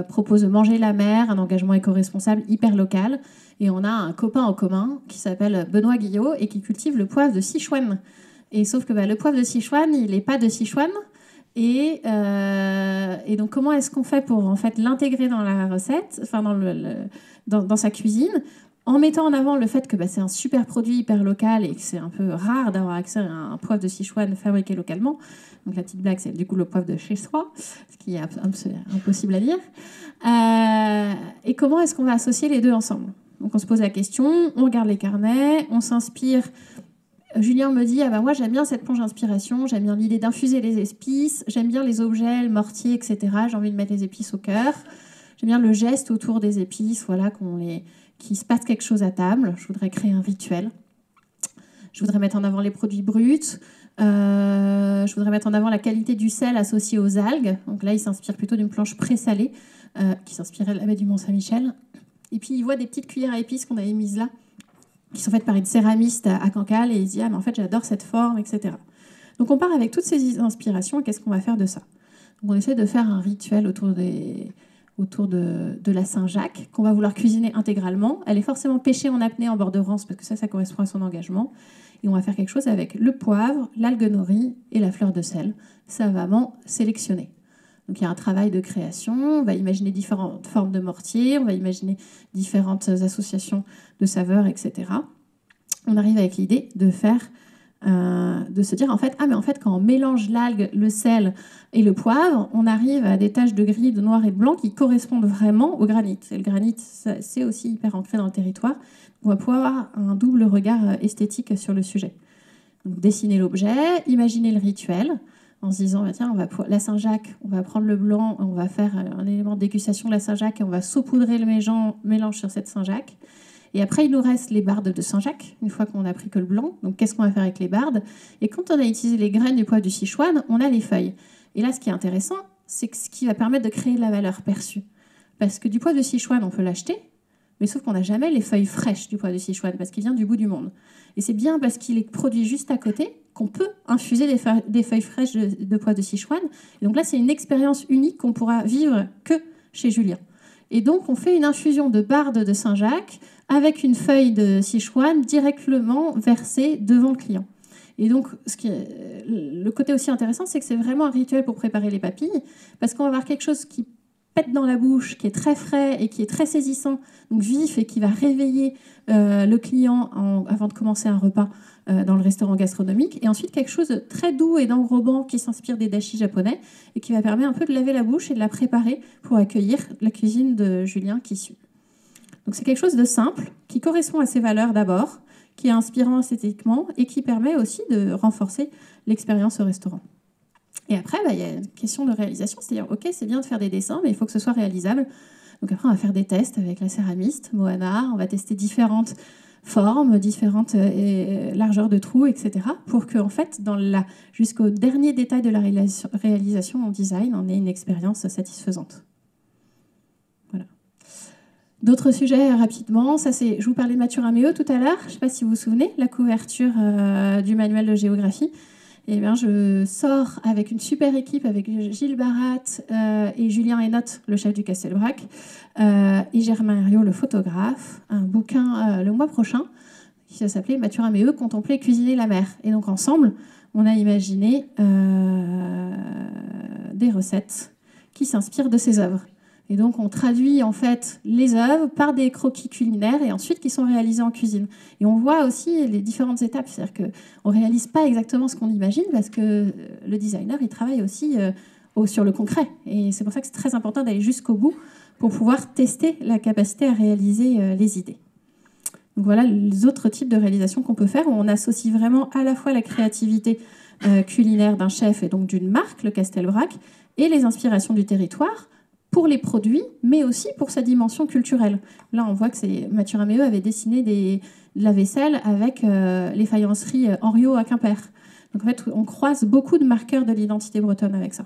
propose de manger la mer, un engagement éco-responsable hyper local. Et on a un copain en commun qui s'appelle Benoît Guillot et qui cultive le poivre de Sichuan. Et sauf que le poivre de Sichuan, il n'est pas de Sichuan. Et donc, comment est-ce qu'on fait pour en fait l'intégrer dans la recette, enfin dans sa cuisine, en mettant en avant le fait que c'est un super produit hyper local et que c'est un peu rare d'avoir accès à un poivre de Sichuan fabriqué localement. Donc la petite blague, c'est du coup le poivre de chez soi, ce qui est impossible à dire. Et comment est-ce qu'on va associer les deux ensemble? Donc on se pose la question, on regarde les carnets, on s'inspire. Julien me dit, moi j'aime bien cette plonge d'inspiration, j'aime bien l'idée d'infuser les épices, j'aime bien les objets, le mortier, etc. J'ai envie de mettre les épices au cœur. J'aime bien le geste autour des épices, voilà, qu'il se passe quelque chose à table. Je voudrais créer un rituel. Je voudrais mettre en avant les produits bruts. Je voudrais mettre en avant la qualité du sel associé aux algues. Donc là, il s'inspire plutôt d'une planche présalée qui s'inspirait de la baie du Mont-Saint-Michel. Et puis, il voit des petites cuillères à épices qu'on avait mises là, qui sont faites par une céramiste à Cancale, et il se dit, mais en fait, j'adore cette forme, etc. Donc, on part avec toutes ces inspirations, et qu'est-ce qu'on va faire de ça? Donc, on essaie de faire un rituel autour de la Saint-Jacques, qu'on va vouloir cuisiner intégralement. Elle est forcément pêchée en apnée en bord de Rance, parce que ça correspond à son engagement. Et on va faire quelque chose avec le poivre, l'algue nori et la fleur de sel, savamment sélectionné. Donc il y a un travail de création, on va imaginer différentes formes de mortier, on va imaginer différentes associations de saveurs, etc. On arrive avec l'idée de se dire en fait, quand on mélange l'algue, le sel et le poivre, on arrive à des taches de gris, de noir et de blanc qui correspondent vraiment au granit. Et le granit, c'est aussi hyper ancré dans le territoire. On va pouvoir avoir un double regard esthétique sur le sujet. Donc, dessiner l'objet, imaginer le rituel, en se disant, tiens, la Saint-Jacques, on va prendre le blanc, on va faire un élément de dégustation de la Saint-Jacques et on va saupoudrer le mélange sur cette Saint-Jacques. Et après, il nous reste les bardes de Saint-Jacques, une fois qu'on n'a pris que le blanc. Donc, qu'est-ce qu'on va faire avec les bardes? Et quand on a utilisé les graines du poivre du Sichuan, on a les feuilles. Et là, ce qui est intéressant, c'est ce qui va permettre de créer de la valeur perçue. Parce que du poivre de Sichuan, on peut l'acheter, mais sauf qu'on n'a jamais les feuilles fraîches du poivre de Sichuan, parce qu'il vient du bout du monde. Et c'est bien parce qu'il est produit juste à côté qu'on peut infuser des feuilles fraîches de poivre de Sichuan. Et donc là, c'est une expérience unique qu'on pourra vivre que chez Julien. Et donc, on fait une infusion de bardes de Saint-Jacques avec une feuille de Sichuan directement versée devant le client. Et donc, le côté aussi intéressant, c'est que c'est vraiment un rituel pour préparer les papilles, parce qu'on va avoir quelque chose qui pète dans la bouche, qui est très frais et qui est très saisissant, donc vif, et qui va réveiller le client avant de commencer un repas dans le restaurant gastronomique. Et ensuite, quelque chose de très doux et d'enrobant qui s'inspire des dashi japonais et qui va permettre un peu de laver la bouche et de la préparer pour accueillir la cuisine de Julien qui suit. Donc c'est quelque chose de simple, qui correspond à ses valeurs d'abord, qui est inspirant esthétiquement et qui permet aussi de renforcer l'expérience au restaurant. Et après, il y a une question de réalisation, c'est-à-dire, ok, c'est bien de faire des dessins, mais il faut que ce soit réalisable. Donc après, on va faire des tests avec la céramiste, Moana, on va tester différentes formes, différentes largeurs de trous, etc. pour que, en fait, jusqu'au dernier détail de la réalisation en design, on ait une expérience satisfaisante. Voilà. D'autres sujets rapidement. Je vous parlais de Mathurin-Méheut tout à l'heure. Je ne sais pas si vous vous souvenez, la couverture du manuel de géographie. Eh bien, je sors avec une super équipe, avec Gilles Barat et Julien Hénotte, le chef du Castelbrac, et Germain Herriot, le photographe, un bouquin le mois prochain qui va s'appeler Mathurin-Méheut, contempler et cuisiner la mer. Et donc ensemble, on a imaginé des recettes qui s'inspirent de ces œuvres. Et donc, on traduit en fait les œuvres par des croquis culinaires et ensuite qui sont réalisés en cuisine. Et on voit aussi les différentes étapes. C'est-à-dire qu'on ne réalise pas exactement ce qu'on imagine parce que le designer, il travaille aussi sur le concret. Et c'est pour ça que c'est très important d'aller jusqu'au bout pour pouvoir tester la capacité à réaliser les idées. Donc voilà les autres types de réalisations qu'on peut faire où on associe vraiment à la fois la créativité culinaire d'un chef et donc d'une marque, le Castelbrac, et les inspirations du territoire, pour les produits, mais aussi pour sa dimension culturelle. Là, on voit que Mathurin-Méheut avait dessiné de la vaisselle avec les faïenceries Henriot à Quimper. Donc en fait, on croise beaucoup de marqueurs de l'identité bretonne avec ça.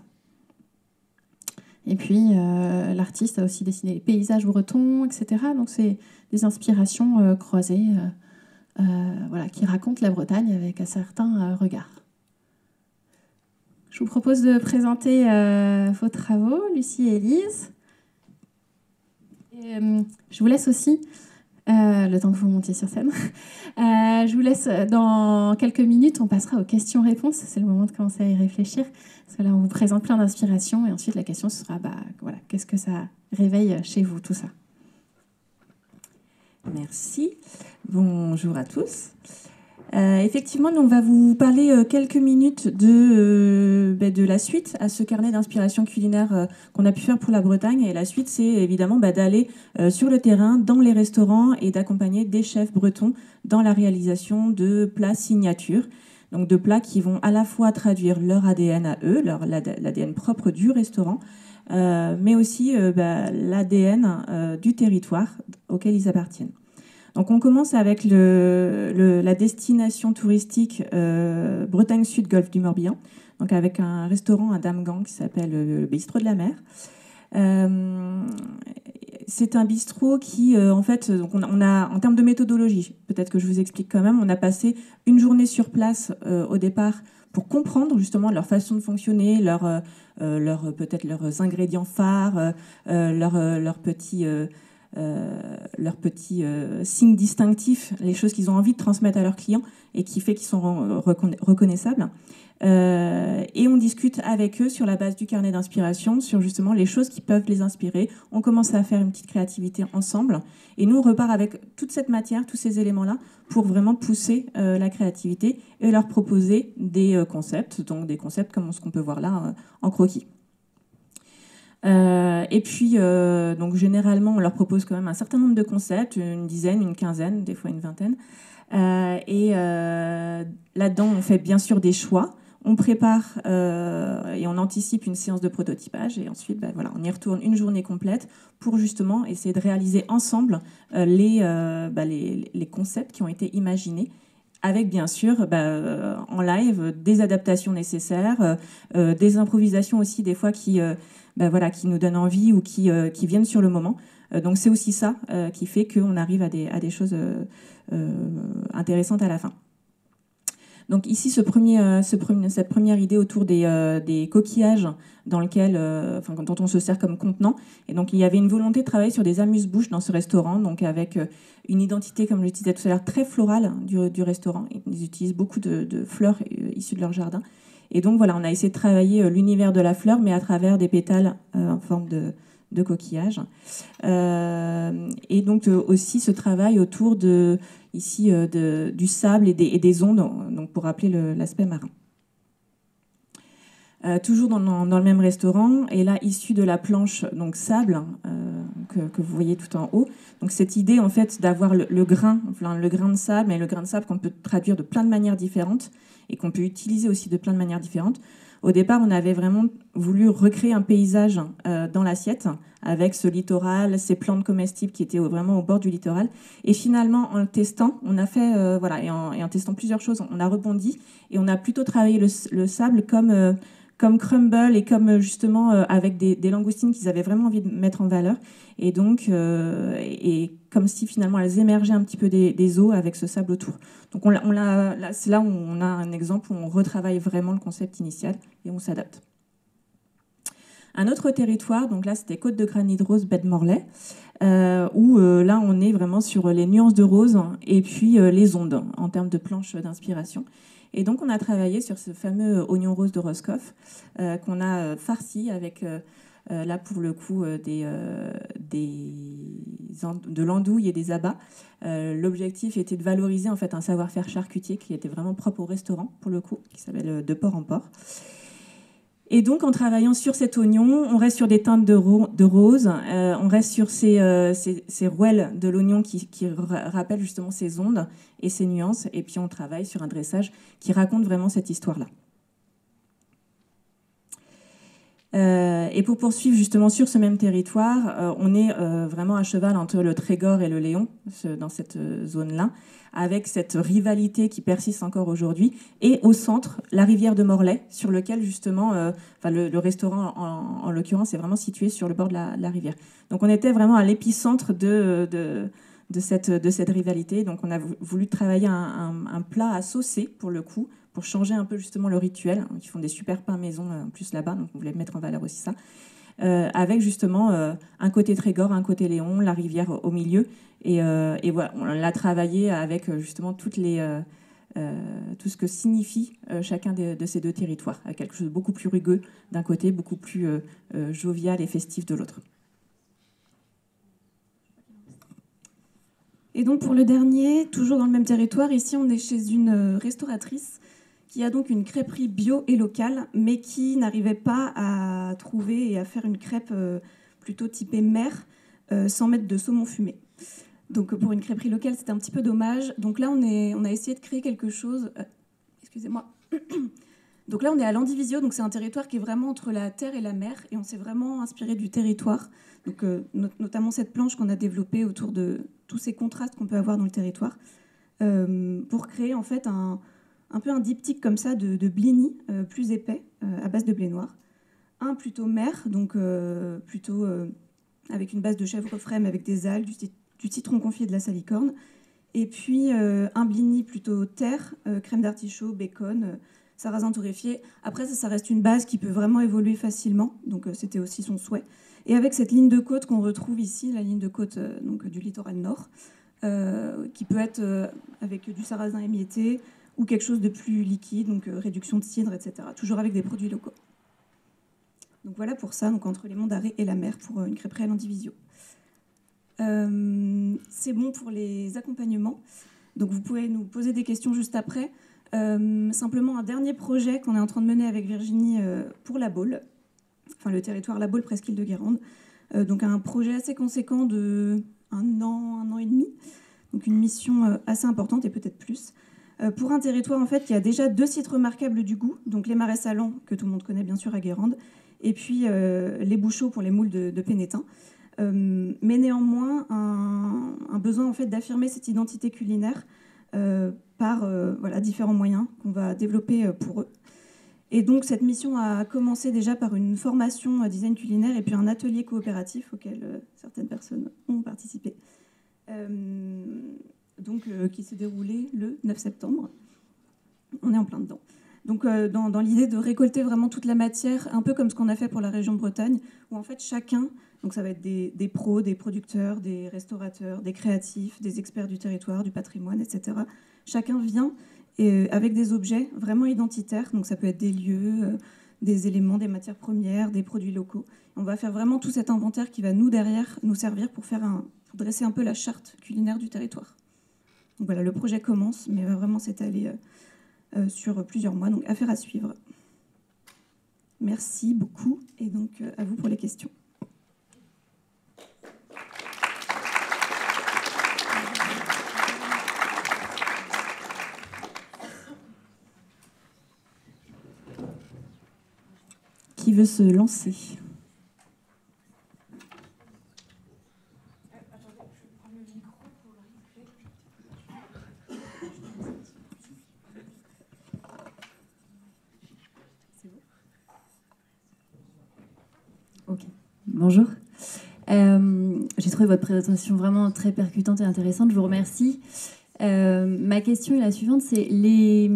Et puis, l'artiste a aussi dessiné les paysages bretons, etc. Donc c'est des inspirations croisées voilà, qui racontent la Bretagne avec un certain regard. Je vous propose de présenter vos travaux, Lucie et Élise. Et, je vous laisse aussi, le temps que vous montiez sur scène, je vous laisse dans quelques minutes, on passera aux questions-réponses. C'est le moment de commencer à y réfléchir. Parce que là, on vous présente plein d'inspirations. Et ensuite, la question sera, voilà, qu'est-ce que ça réveille chez vous, tout ça? Merci. Bonjour à tous. Effectivement, nous, on va vous parler quelques minutes de la suite à ce carnet d'inspiration culinaire qu'on a pu faire pour la Bretagne. Et la suite, c'est évidemment d'aller sur le terrain, dans les restaurants et d'accompagner des chefs bretons dans la réalisation de plats signatures. Donc de plats qui vont à la fois traduire leur ADN à eux, l'ADN propre du restaurant, mais aussi l'ADN du territoire auquel ils appartiennent. Donc on commence avec la destination touristique Bretagne Sud, Golfe du Morbihan, donc avec un restaurant à Damgand qui s'appelle le Bistrot de la Mer. C'est un bistrot qui, en fait, donc on a, en termes de méthodologie, peut-être que je vous explique quand même, on a passé une journée sur place au départ pour comprendre justement leur façon de fonctionner, peut-être leurs ingrédients phares, leurs petits signes distinctifs, les choses qu'ils ont envie de transmettre à leurs clients et qui fait qu'ils sont reconnaissables. Et on discute avec eux sur la base du carnet d'inspiration, sur justement les choses qui peuvent les inspirer. On commence à faire une petite créativité ensemble. Et nous, on repart avec toute cette matière, tous ces éléments-là, pour vraiment pousser la créativité et leur proposer des concepts, donc des concepts comme ce qu'on peut voir là en croquis. Et puis, donc généralement, on leur propose quand même un certain nombre de concepts, une dizaine, une quinzaine, des fois une vingtaine. Et là-dedans, on fait bien sûr des choix. On prépare et on anticipe une séance de prototypage. Et ensuite, voilà, on y retourne une journée complète pour justement essayer de réaliser ensemble les concepts qui ont été imaginés, avec bien sûr en live des adaptations nécessaires, des improvisations aussi des fois qui nous donnent envie ou qui viennent sur le moment. Donc c'est aussi ça qui fait qu'on arrive à des choses intéressantes à la fin. Donc ici, cette première idée autour des coquillages dont on se sert comme contenant. Et donc il y avait une volonté de travailler sur des amuse-bouches dans ce restaurant, donc avec une identité, comme je le disais tout à l'heure, très florale du restaurant. Ils utilisent beaucoup de fleurs issues de leur jardin. Et donc voilà, on a essayé de travailler l'univers de la fleur, mais à travers des pétales en forme de coquillage. Et donc aussi ce travail autour du sable et des ondes, donc pour rappeler l'aspect marin. Toujours dans le même restaurant, et là issu de la planche donc sable, que vous voyez tout en haut. Donc cette idée en fait d'avoir le grain de sable, et le grain de sable qu'on peut traduire de plein de manières différentes et qu'on peut utiliser aussi de plein de manières différentes. Au départ, on avait vraiment voulu recréer un paysage dans l'assiette avec ce littoral, ces plantes comestibles qui étaient vraiment au bord du littoral. Et finalement, en le testant, on a fait, et en testant plusieurs choses, on a rebondi et on a plutôt travaillé le sable comme crumble et comme justement avec des langoustines qu'ils avaient vraiment envie de mettre en valeur. Et donc, et comme si finalement elles émergeaient un petit peu des eaux avec ce sable autour. Donc c'est là où on a un exemple où on retravaille vraiment le concept initial et on s'adapte. Un autre territoire, donc là c'était Côte de Granit Rose, Baie de Morlaix, où là on est vraiment sur les nuances de rose et puis les ondes en termes de planches d'inspiration. Et donc on a travaillé sur ce fameux oignon rose de Roscoff qu'on a farci avec là pour le coup de l'andouille et des abats. L'objectif était de valoriser en fait un savoir-faire charcutier qui était vraiment propre au restaurant pour le coup, qui s'appelle De Port en Port. Et donc, en travaillant sur cet oignon, on reste sur des teintes de rose, on reste sur ces rouelles de l'oignon qui rappellent justement ces ondes et ces nuances, et puis on travaille sur un dressage qui raconte vraiment cette histoire-là. Et pour poursuivre justement sur ce même territoire, on est vraiment à cheval entre le Trégor et le Léon, dans cette zone-là, avec cette rivalité qui persiste encore aujourd'hui, et au centre, la rivière de Morlaix, sur lequel justement, le restaurant en l'occurrence est vraiment situé sur le bord de la rivière. Donc on était vraiment à l'épicentre de cette rivalité, donc on a voulu travailler un plat à saucer pour le coup, pour changer un peu justement le rituel. Ils font des super pains maison en plus là-bas, donc on voulait mettre en valeur aussi ça. Avec justement un côté Trégor, un côté Léon, la rivière au milieu. Et voilà, on l'a travaillé avec justement tout ce que signifie chacun de ces deux territoires, avec quelque chose de beaucoup plus rugueux d'un côté, beaucoup plus jovial et festif de l'autre. Et donc pour le dernier, toujours dans le même territoire, ici on est chez une restauratrice qui a donc une crêperie bio et locale, mais qui n'arrivait pas à trouver et à faire une crêpe plutôt typée mer, sans mettre de saumon fumé. Donc pour une crêperie locale, c'était un petit peu dommage. Donc là, on a essayé de créer quelque chose... excusez-moi. Donc là, on est à Landivisio, donc c'est un territoire qui est vraiment entre la terre et la mer, et on s'est vraiment inspiré du territoire. Donc notamment cette planche qu'on a développée autour de tous ces contrastes qu'on peut avoir dans le territoire, pour créer en fait un peu un diptyque comme ça de blini plus épais à base de blé noir. Un plutôt mer, donc plutôt avec une base de chèvre frais mais avec des algues, du citron confit et de la salicorne. Et puis un blini plutôt terre, crème d'artichaut, bacon, sarrasin torréfié. Après ça reste une base qui peut vraiment évoluer facilement, donc c'était aussi son souhait. Et avec cette ligne de côte qu'on retrouve ici, la ligne de côte donc, du littoral nord, qui peut être avec du sarrasin émietté, ou quelque chose de plus liquide, donc réduction de cidre, etc. Toujours avec des produits locaux. Donc voilà pour ça, donc entre les monts d'Arrée et la mer, pour une crêperie à Landivisio. C'est bon pour les accompagnements. Donc vous pouvez nous poser des questions juste après. Simplement un dernier projet qu'on est en train de mener avec Virginie pour la Baule, enfin le territoire La Baule, presqu'île de Guérande. Donc un projet assez conséquent de un an et demi. Donc une mission assez importante et peut-être plus. Pour un territoire en fait qui a déjà 2 sites remarquables du goût, donc les marais salants que tout le monde connaît bien sûr à Guérande, et puis les Bouchots pour les moules de Pénétin. Mais néanmoins un besoin en fait d'affirmer cette identité culinaire par différents moyens qu'on va développer pour eux. Et donc cette mission a commencé déjà par une formation design culinaire et puis un atelier coopératif auquel certaines personnes ont participé. Qui s'est déroulé le 9 septembre. On est en plein dedans. Donc dans l'idée de récolter vraiment toute la matière, un peu comme ce qu'on a fait pour la région de Bretagne, où en fait chacun, donc ça va être des pros, des producteurs, des restaurateurs, des créatifs, des experts du territoire, du patrimoine, etc. Chacun vient avec des objets vraiment identitaires, donc ça peut être des lieux, des éléments, des matières premières, des produits locaux. On va faire vraiment tout cet inventaire qui va nous derrière nous servir pour dresser un peu la charte culinaire du territoire. Donc voilà, le projet commence, mais va vraiment s'étaler sur plusieurs mois, donc affaire à suivre. Merci beaucoup, et donc à vous pour les questions. qui veut se lancer? Ok, bonjour. J'ai trouvé votre présentation vraiment très percutante et intéressante, je vous remercie. Ma question est la suivante, c'est les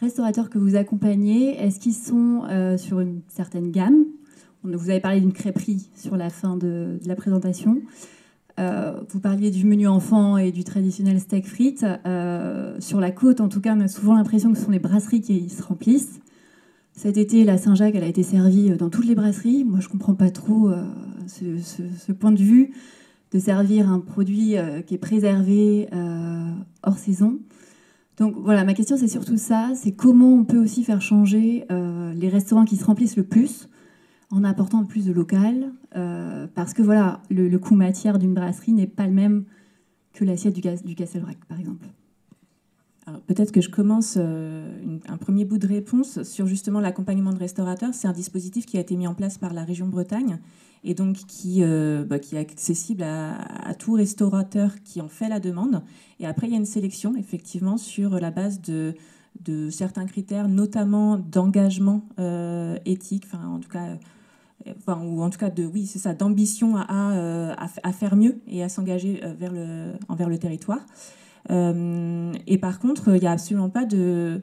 restaurateurs que vous accompagnez, est-ce qu'ils sont sur une certaine gamme? Vous avez parlé d'une crêperie sur la fin de la présentation. Vous parliez du menu enfant et du traditionnel steak frites. Sur la côte, en tout cas, on a souvent l'impression que ce sont les brasseries qui se remplissent. Cet été, la Saint-Jacques, elle a été servie dans toutes les brasseries. Moi, je ne comprends pas trop ce point de vue de servir un produit qui est préservé hors saison. Donc voilà, ma question, c'est surtout ça. C'est comment on peut aussi faire changer les restaurants qui se remplissent le plus en apportant plus de local. Parce que voilà, le coût matière d'une brasserie n'est pas le même que l'assiette du Castelvrac, par exemple. Peut-être que je commence un premier bout de réponse sur justement l'accompagnement de restaurateurs. C'est un dispositif qui a été mis en place par la région Bretagne et donc qui est accessible à tout restaurateur qui en fait la demande. Et après, il y a une sélection, effectivement, sur la base de certains critères, notamment d'engagement éthique, d'ambition à faire mieux et à s'engager envers le territoire. Et par contre, il n'y a absolument pas de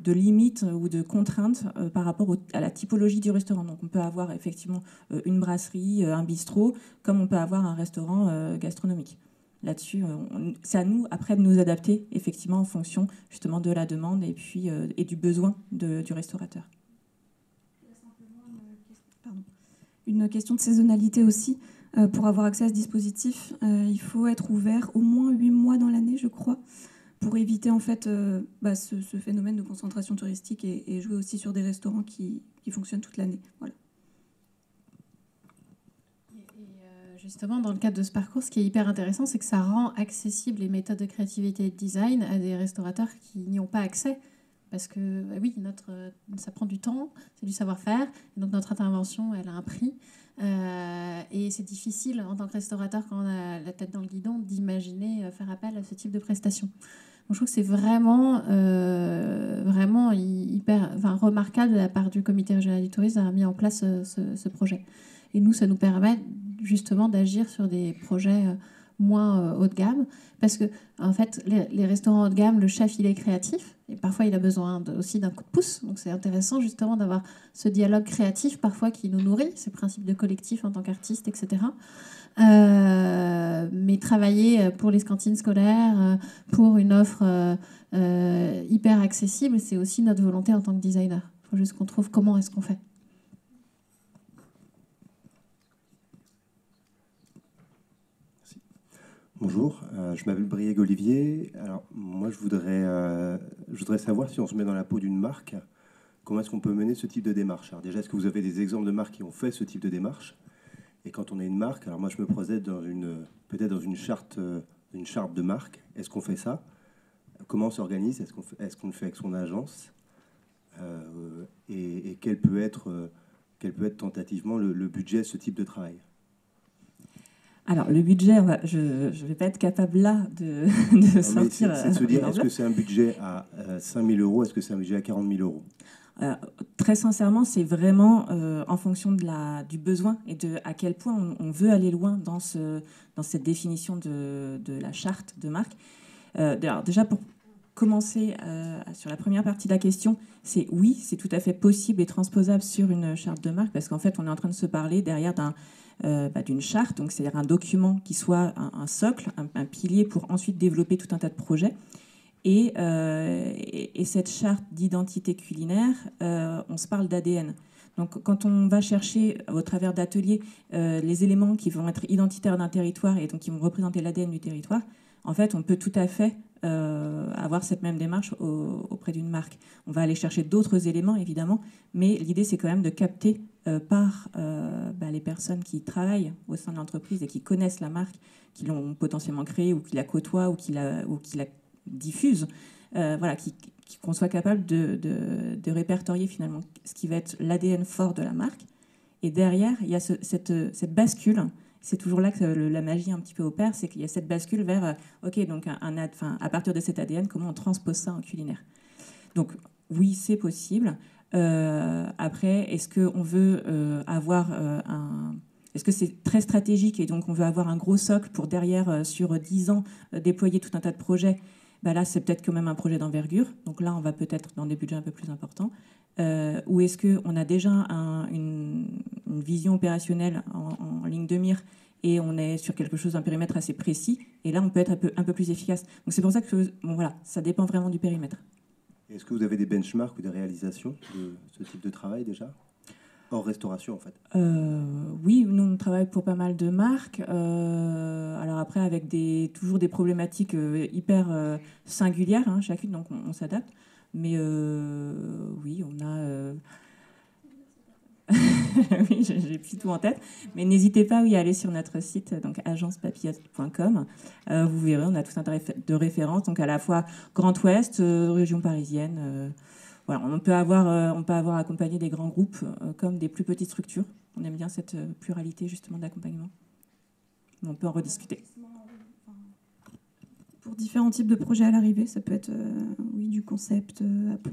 limites ou de contraintes par rapport à la typologie du restaurant. Donc on peut avoir effectivement une brasserie, un bistrot, comme on peut avoir un restaurant gastronomique. Là-dessus, c'est à nous après de nous adapter effectivement en fonction justement de la demande et puis et du besoin du restaurateur. Une question de saisonnalité aussi. Pour avoir accès à ce dispositif, il faut être ouvert au moins 8 mois dans l'année, je crois, pour éviter en fait ce phénomène de concentration touristique et jouer aussi sur des restaurants qui fonctionnent toute l'année. Voilà. Justement, dans le cadre de ce parcours, ce qui est hyper intéressant, c'est que ça rend accessibles les méthodes de créativité et de design à des restaurateurs qui n'y ont pas accès. Parce que oui, ça prend du temps, c'est du savoir-faire, donc notre intervention, elle a un prix. Et c'est difficile en tant que restaurateur, quand on a la tête dans le guidon, d'imaginer faire appel à ce type de prestations. Donc, je trouve que c'est vraiment hyper remarquable de la part du comité régional du tourisme d'avoir mis en place ce projet. Et nous, ça nous permet justement d'agir sur des projets moins haut de gamme, parce que en fait les restaurants haut de gamme, le chef il est créatif et parfois il a besoin aussi d'un coup de pouce, donc c'est intéressant justement d'avoir ce dialogue créatif parfois qui nous nourrit, ces principes de collectif en tant qu'artiste, etc. Mais travailler pour les cantines scolaires, pour une offre hyper accessible, c'est aussi notre volonté en tant que designer. Il faut juste qu'on trouve comment est-ce qu'on fait. Bonjour, je m'appelle Brieg Olivier. Alors, moi, je voudrais savoir si on se met dans la peau d'une marque, comment est-ce qu'on peut mener ce type de démarche. Alors déjà, est-ce que vous avez des exemples de marques qui ont fait ce type de démarche? Et quand on est une marque, alors moi, je me projette peut-être dans une charte de marque. Est-ce qu'on fait ça? Comment on s'organise? Est-ce qu'on le fait avec son agence? Et quel peut être tentativement le budget de ce type de travail? Alors, le budget, je ne vais pas être capable là de sortir. C'est de se dire, est-ce que c'est un budget à 5 000 euros? Est-ce que c'est un budget à 40 000 euros? Très sincèrement, c'est vraiment en fonction du besoin et de à quel point on veut aller loin dans cette définition de la charte de marque. Alors, déjà, pour commencer sur la première partie de la question, c'est oui, c'est tout à fait possible et transposable sur une charte de marque, parce qu'en fait, on est en train de se parler derrière d'une charte, donc c'est-à-dire un document qui soit un socle, un pilier pour ensuite développer tout un tas de projets. Et cette charte d'identité culinaire, on se parle d'ADN. Donc quand on va chercher au travers d'ateliers les éléments qui vont être identitaires d'un territoire et donc qui vont représenter l'ADN du territoire, en fait, on peut tout à fait avoir cette même démarche auprès d'une marque. On va aller chercher d'autres éléments, évidemment, mais l'idée, c'est quand même de capter par les personnes qui travaillent au sein de l'entreprise et qui connaissent la marque, qui l'ont potentiellement créée ou qui la côtoient ou qui la diffusent, voilà, qu'on soit capable de répertorier finalement ce qui va être l'ADN fort de la marque. Et derrière, il y a cette bascule. C'est toujours là que la magie un petit peu opère, c'est qu'il y a cette bascule vers, ok, donc à partir de cet ADN, comment on transpose ça en culinaire. Donc oui, c'est possible. Après, est-ce qu'on veut avoir Est-ce que c'est très stratégique et donc on veut avoir un gros socle pour derrière, sur 10 ans, déployer tout un tas de projets? Là, c'est peut-être quand même un projet d'envergure. Donc là, on va peut-être dans des budgets un peu plus importants. Ou est-ce qu'on a déjà une vision opérationnelle en ligne de mire et on est sur quelque chose d'un périmètre assez précis, et là, on peut être un peu plus efficace. Donc c'est pour ça que voilà, ça dépend vraiment du périmètre. Est-ce que vous avez des benchmarks ou des réalisations de ce type de travail déjà ? Hors restauration, en fait. Oui, nous, on travaille pour pas mal de marques. Alors après, avec toujours des problématiques hyper singulières, hein, chacune, donc on s'adapte. Mais oui, on a... oui, j'ai plus tout en tête. Mais n'hésitez pas à aller sur notre site, donc agencepapillote.com. Vous verrez, on a tout un tas de références, donc à la fois Grand Ouest, région parisienne. Voilà, on peut avoir accompagné des grands groupes comme des plus petites structures. On aime bien cette pluralité justement d'accompagnement. On peut en rediscuter. Pour différents types de projets à l'arrivée, ça peut être oui, du concept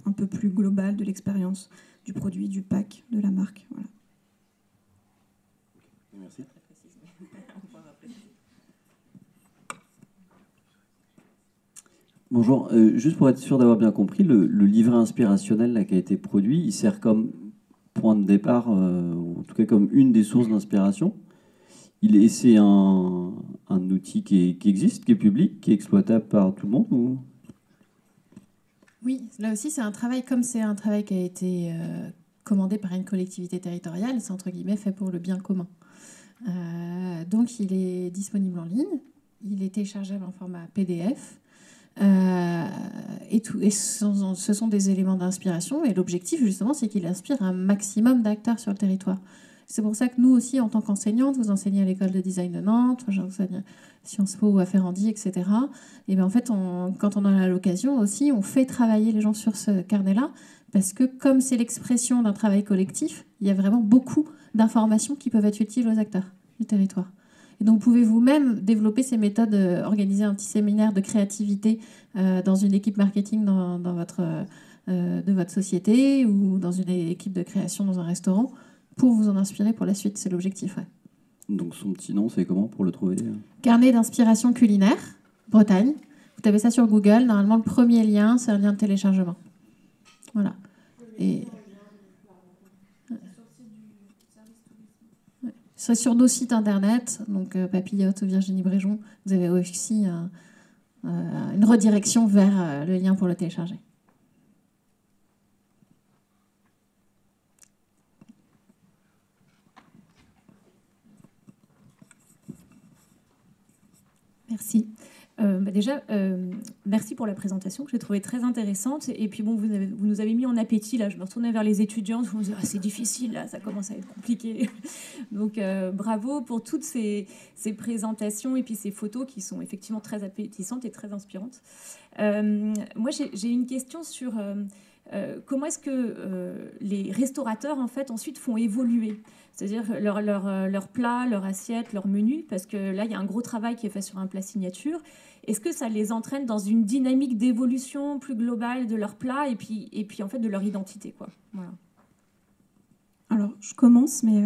un peu plus global, de l'expérience, du produit, du pack, de la marque. Voilà. Merci. Bonjour, juste pour être sûr d'avoir bien compris, le livret inspirationnel là, qui a été produit, il sert comme point de départ, ou en tout cas comme une des sources d'inspiration. C'est un outil qui existe, qui est public, qui est exploitable par tout le monde ou... Oui, là aussi, c'est un travail, comme c'est un travail qui a été commandé par une collectivité territoriale, c'est entre guillemets fait pour le bien commun. Donc, il est disponible en ligne, il est téléchargeable en format PDF. Et ce sont des éléments d'inspiration, et l'objectif justement c'est qu'il inspire un maximum d'acteurs sur le territoire. C'est pour ça que nous aussi, en tant qu'enseignantes, vous enseignez à l'école de design de Nantes, j'enseigne à Sciences Po ou à Ferrandi, etc. Et bien en fait, quand on a l'occasion aussi, on fait travailler les gens sur ce carnet-là, parce que comme c'est l'expression d'un travail collectif, il y a vraiment beaucoup d'informations qui peuvent être utiles aux acteurs du territoire. Et donc, vous pouvez vous-même développer ces méthodes, organiser un petit séminaire de créativité dans une équipe marketing de votre société ou dans une équipe de création dans un restaurant pour vous en inspirer pour la suite. C'est l'objectif. Ouais. Donc, son petit nom, c'est comment pour le trouver ? Carnet d'inspiration culinaire, Bretagne. Vous tapez ça sur Google. Normalement, le premier lien, c'est un lien de téléchargement. Voilà. Et... C'est sur nos sites internet, donc Papillote ou Virginie Bréjon. Vous avez aussi une redirection vers le lien pour le télécharger. Merci. Déjà, merci pour la présentation que j'ai trouvée très intéressante. Et puis bon, vous nous avez mis en appétit. Là, je me retournais vers les étudiants. Je me disais, c'est difficile, là, ça commence à être compliqué. Donc, bravo pour toutes ces présentations et puis ces photos qui sont effectivement très appétissantes et très inspirantes. Moi, j'ai une question sur comment est-ce que les restaurateurs, en fait, ensuite font évoluer, c'est-à-dire leur plat, leur assiette, leur menu, parce que là, il y a un gros travail qui est fait sur un plat signature. Est-ce que ça les entraîne dans une dynamique d'évolution plus globale de leur plat et puis en fait, de leur identité, quoi. Voilà. Alors, je commence, mais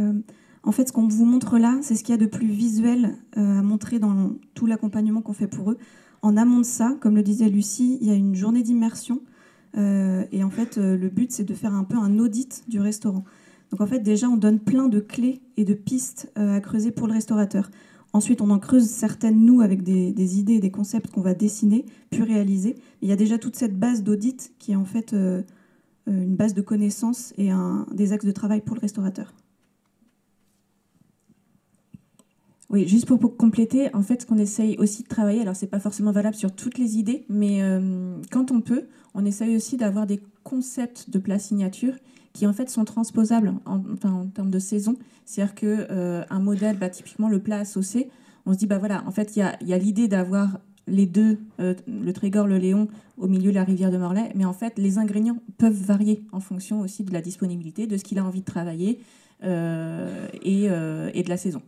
en fait, ce qu'on vous montre là, c'est ce qu'il y a de plus visuel à montrer dans tout l'accompagnement qu'on fait pour eux. En amont de ça, comme le disait Lucie, il y a une journée d'immersion. Et en fait, le but, c'est de faire un peu un audit du restaurant. Donc en fait, déjà, on donne plein de clés et de pistes à creuser pour le restaurateur. Ensuite, on en creuse certaines, nous, avec des idées et des concepts qu'on va dessiner, puis réaliser. Il y a déjà toute cette base d'audit qui est en fait une base de connaissances et des axes de travail pour le restaurateur. Oui, juste pour compléter, en fait, ce qu'on essaye aussi de travailler, alors c'est pas forcément valable sur toutes les idées, mais quand on peut, on essaye aussi d'avoir des concepts de plats signature qui en fait sont transposables en termes de saison. C'est-à-dire qu'un modèle, typiquement le plat à saucer, on se dit, voilà, en fait, il y a l'idée d'avoir les deux, le Trégor, le Léon, au milieu de la rivière de Morlaix. Mais en fait, les ingrédients peuvent varier en fonction aussi de la disponibilité, de ce qu'il a envie de travailler et de la saison.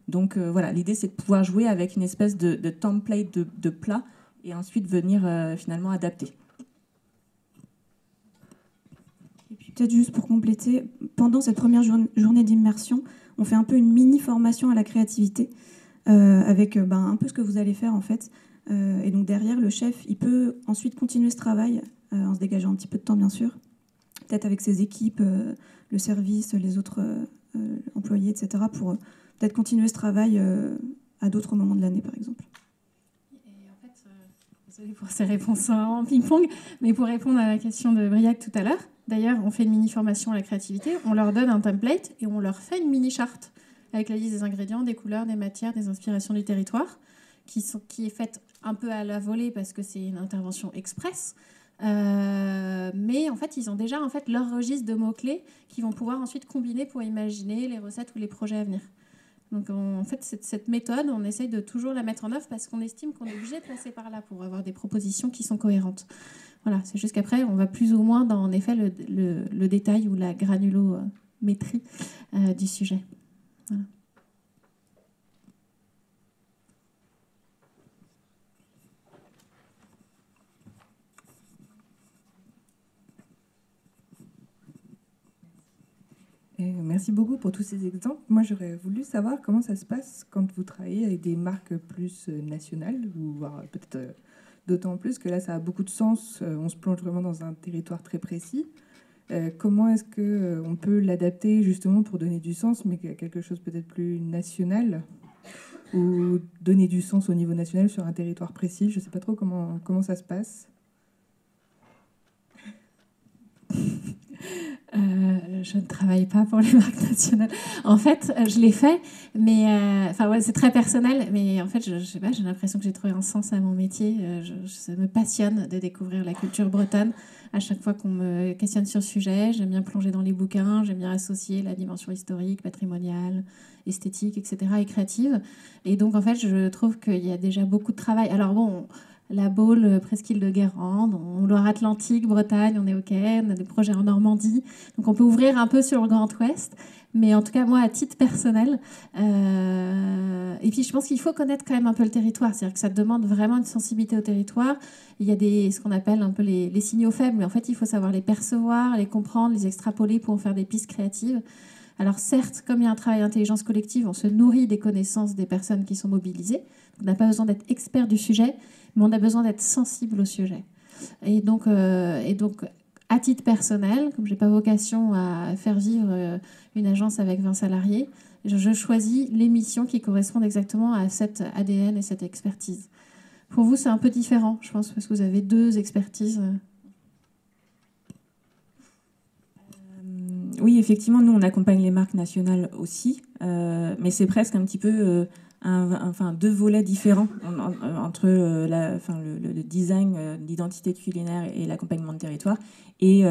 Donc voilà, l'idée, c'est de pouvoir jouer avec une espèce de template de plat et ensuite venir finalement adapter. Et puis peut-être juste pour compléter, pendant cette première journée d'immersion, on fait un peu une mini-formation à la créativité avec un peu ce que vous allez faire en fait. Et donc derrière, le chef, il peut ensuite continuer ce travail en se dégageant un petit peu de temps bien sûr, peut-être avec ses équipes, le service, les autres employés, etc. pour peut-être continuer ce travail à d'autres moments de l'année par exemple. Désolée pour ces réponses en ping-pong, mais pour répondre à la question de Briac tout à l'heure, d'ailleurs, on fait une mini-formation à la créativité, on leur donne un template et on leur fait une mini-charte avec la liste des ingrédients, des couleurs, des matières, des inspirations du territoire, qui est faite un peu à la volée parce que c'est une intervention express. Mais en fait, ils ont déjà leur registre de mots-clés qu'ils vont pouvoir ensuite combiner pour imaginer les recettes ou les projets à venir. Donc en fait, cette méthode, on essaye de toujours la mettre en œuvre parce qu'on estime qu'on est obligé de passer par là pour avoir des propositions qui sont cohérentes. Voilà, c'est juste qu'après, on va plus ou moins dans en effet le détail ou la granulométrie du sujet. Voilà. Merci beaucoup pour tous ces exemples. Moi, j'aurais voulu savoir comment ça se passe quand vous travaillez avec des marques plus nationales, ou voire peut-être d'autant plus que là, ça a beaucoup de sens. On se plonge vraiment dans un territoire très précis. Comment est-ce qu'on peut l'adapter justement pour donner du sens, mais à quelque chose peut-être plus national, ou donner du sens au niveau national sur un territoire précis? Je ne sais pas trop comment ça se passe. Je ne travaille pas pour les marques nationales. En fait, je l'ai fait, mais c'est très personnel. Mais en fait, je sais pas, j'ai l'impression que j'ai trouvé un sens à mon métier. Ça me passionne de découvrir la culture bretonne. À chaque fois qu'on me questionne sur le sujet, j'aime bien plonger dans les bouquins, j'aime bien associer la dimension historique, patrimoniale, esthétique, etc. et créative. Et donc, en fait, je trouve qu'il y a déjà beaucoup de travail. Alors bon, la Baule, Presqu'île de Guérande, Loire-Atlantique, Bretagne, on est OK, on a des projets en Normandie. Donc on peut ouvrir un peu sur le Grand Ouest. Mais en tout cas, moi, à titre personnel, et puis je pense qu'il faut connaître quand même un peu le territoire. C'est-à-dire que ça demande vraiment une sensibilité au territoire. Il y a ce qu'on appelle un peu les signaux faibles, mais en fait, il faut savoir les percevoir, les comprendre, les extrapoler pour en faire des pistes créatives. Alors certes, comme il y a un travail d'intelligence collective, on se nourrit des connaissances des personnes qui sont mobilisées. On n'a pas besoin d'être expert du sujet, mais on a besoin d'être sensible au sujet. Et donc à titre personnel, comme je n'ai pas vocation à faire vivre une agence avec 20 salariés, je choisis les missions qui correspondent exactement à cet ADN et cette expertise. Pour vous, c'est un peu différent, je pense, parce que vous avez deux expertises. Oui, effectivement, nous, on accompagne les marques nationales aussi, mais c'est presque un petit peu deux volets différents entre le design, l'identité culinaire et l'accompagnement de territoire et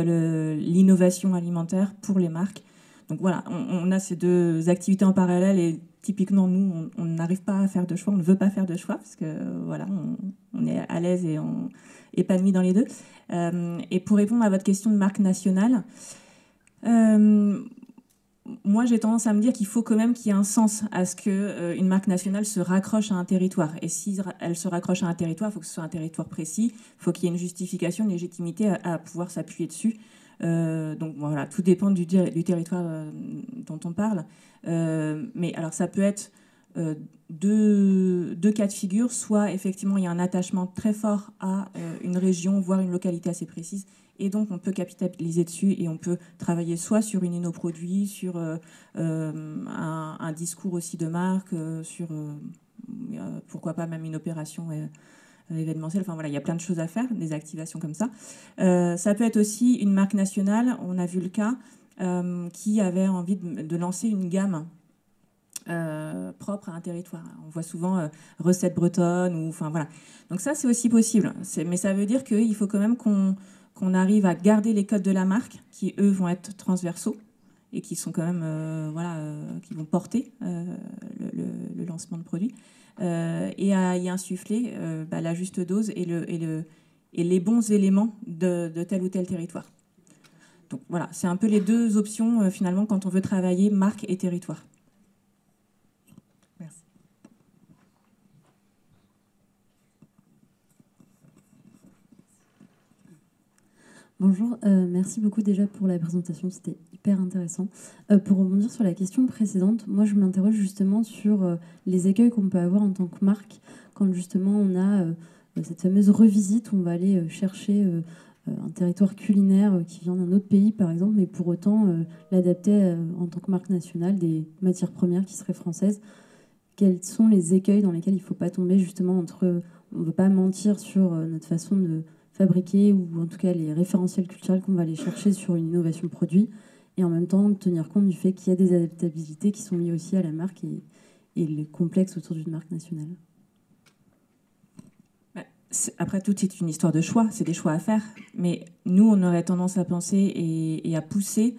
l'innovation alimentaire pour les marques. Donc voilà, on a ces deux activités en parallèle et typiquement, nous, on n'arrive pas à faire de choix, on ne veut pas faire de choix parce que voilà, on est à l'aise et on est épanoui dans les deux. Et pour répondre à votre question de marque nationale, moi, j'ai tendance à me dire qu'il faut quand même qu'il y ait un sens à ce qu'une marque nationale se raccroche à un territoire. Et si elle se raccroche à un territoire, il faut que ce soit un territoire précis, il faut qu'il y ait une justification, une légitimité à pouvoir s'appuyer dessus. Donc voilà, tout dépend du territoire dont on parle. Mais alors, ça peut être deux cas de figure. Soit, effectivement, il y a un attachement très fort à une région, voire une localité assez précise. Et donc, on peut capitaliser dessus et on peut travailler soit sur une innoproduit, sur un discours aussi de marque, sur pourquoi pas même une opération événementielle. Enfin voilà, il y a plein de choses à faire, des activations comme ça. Ça peut être aussi une marque nationale, on a vu le cas, qui avait envie de lancer une gamme propre à un territoire. On voit souvent recettes bretonnes, ou enfin voilà. Donc ça, c'est aussi possible. Mais ça veut dire qu'il faut quand même qu'on arrive à garder les codes de la marque, qui eux vont être transversaux et qui sont quand même qui vont porter le le lancement de produits, et à y insuffler la juste dose et les bons éléments de tel ou tel territoire. Donc voilà, c'est un peu les deux options finalement quand on veut travailler marque et territoire. Merci. Bonjour, merci beaucoup déjà pour la présentation, c'était hyper intéressant. Pour rebondir sur la question précédente, moi je m'interroge justement sur les écueils qu'on peut avoir en tant que marque quand justement on a cette fameuse revisite où on va aller chercher un territoire culinaire qui vient d'un autre pays par exemple, mais pour autant l'adapter en tant que marque nationale des matières premières qui seraient françaises. Quels sont les écueils dans lesquels il ne faut pas tomber justement entre... On ne veut pas mentir sur notre façon de fabriquer ou en tout cas les référentiels culturels qu'on va aller chercher sur une innovation produit et en même temps tenir compte du fait qu'il y a des adaptabilités qui sont liées aussi à la marque et les complexes autour d'une marque nationale. Après, tout est une histoire de choix, c'est des choix à faire, mais nous on aurait tendance à penser et à pousser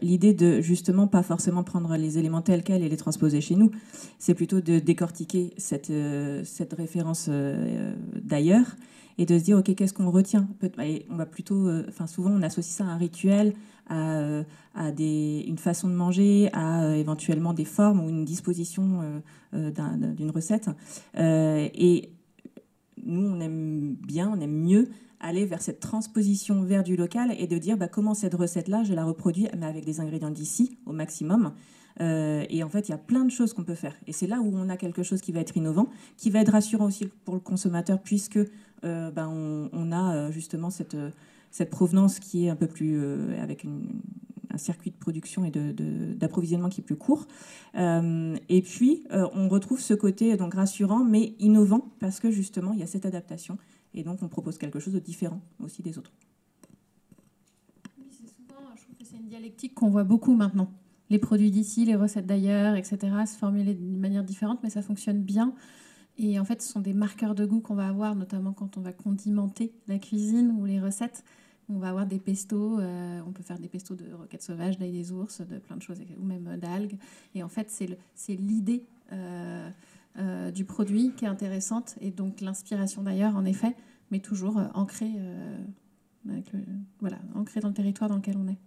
l'idée de justement pas forcément prendre les éléments tels quels et les transposer chez nous, c'est plutôt de décortiquer cette référence d'ailleurs et de se dire ok, qu'est-ce qu'on retient. On va plutôt, souvent on associe ça à un rituel, à une façon de manger, à éventuellement des formes ou une disposition d'une recette. Et nous on aime mieux aller vers cette transposition vers du local et de dire comment cette recette-là, je la reproduis, mais avec des ingrédients d'ici au maximum. Et en fait, il y a plein de choses qu'on peut faire. Et c'est là où on a quelque chose qui va être innovant, qui va être rassurant aussi pour le consommateur, puisque on a justement cette provenance qui est un peu plus... avec un circuit de production et d'approvisionnement qui est plus court. Et puis, on retrouve ce côté donc rassurant, mais innovant, parce que justement, il y a cette adaptation. Et donc, on propose quelque chose de différent aussi des autres. Oui, je trouve que c'est une dialectique qu'on voit beaucoup maintenant. Les produits d'ici, les recettes d'ailleurs, etc., se formuler d'une manière différente, mais ça fonctionne bien. Et en fait, ce sont des marqueurs de goût qu'on va avoir, notamment quand on va condimenter la cuisine ou les recettes. On va avoir des pestos, on peut faire des pestos de roquettes sauvages, d'ail des ours, de plein de choses, ou même d'algues. Et en fait, c'est l'idée du produit qui est intéressante, et donc l'inspiration d'ailleurs, en effet, mais toujours ancrée ancrée dans le territoire dans lequel on est.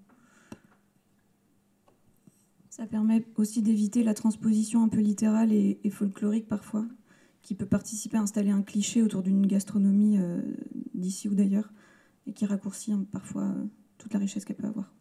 Ça permet aussi d'éviter la transposition un peu littérale et folklorique parfois, qui peut participer à installer un cliché autour d'une gastronomie d'ici ou d'ailleurs, et qui raccourcit parfois toute la richesse qu'elle peut avoir.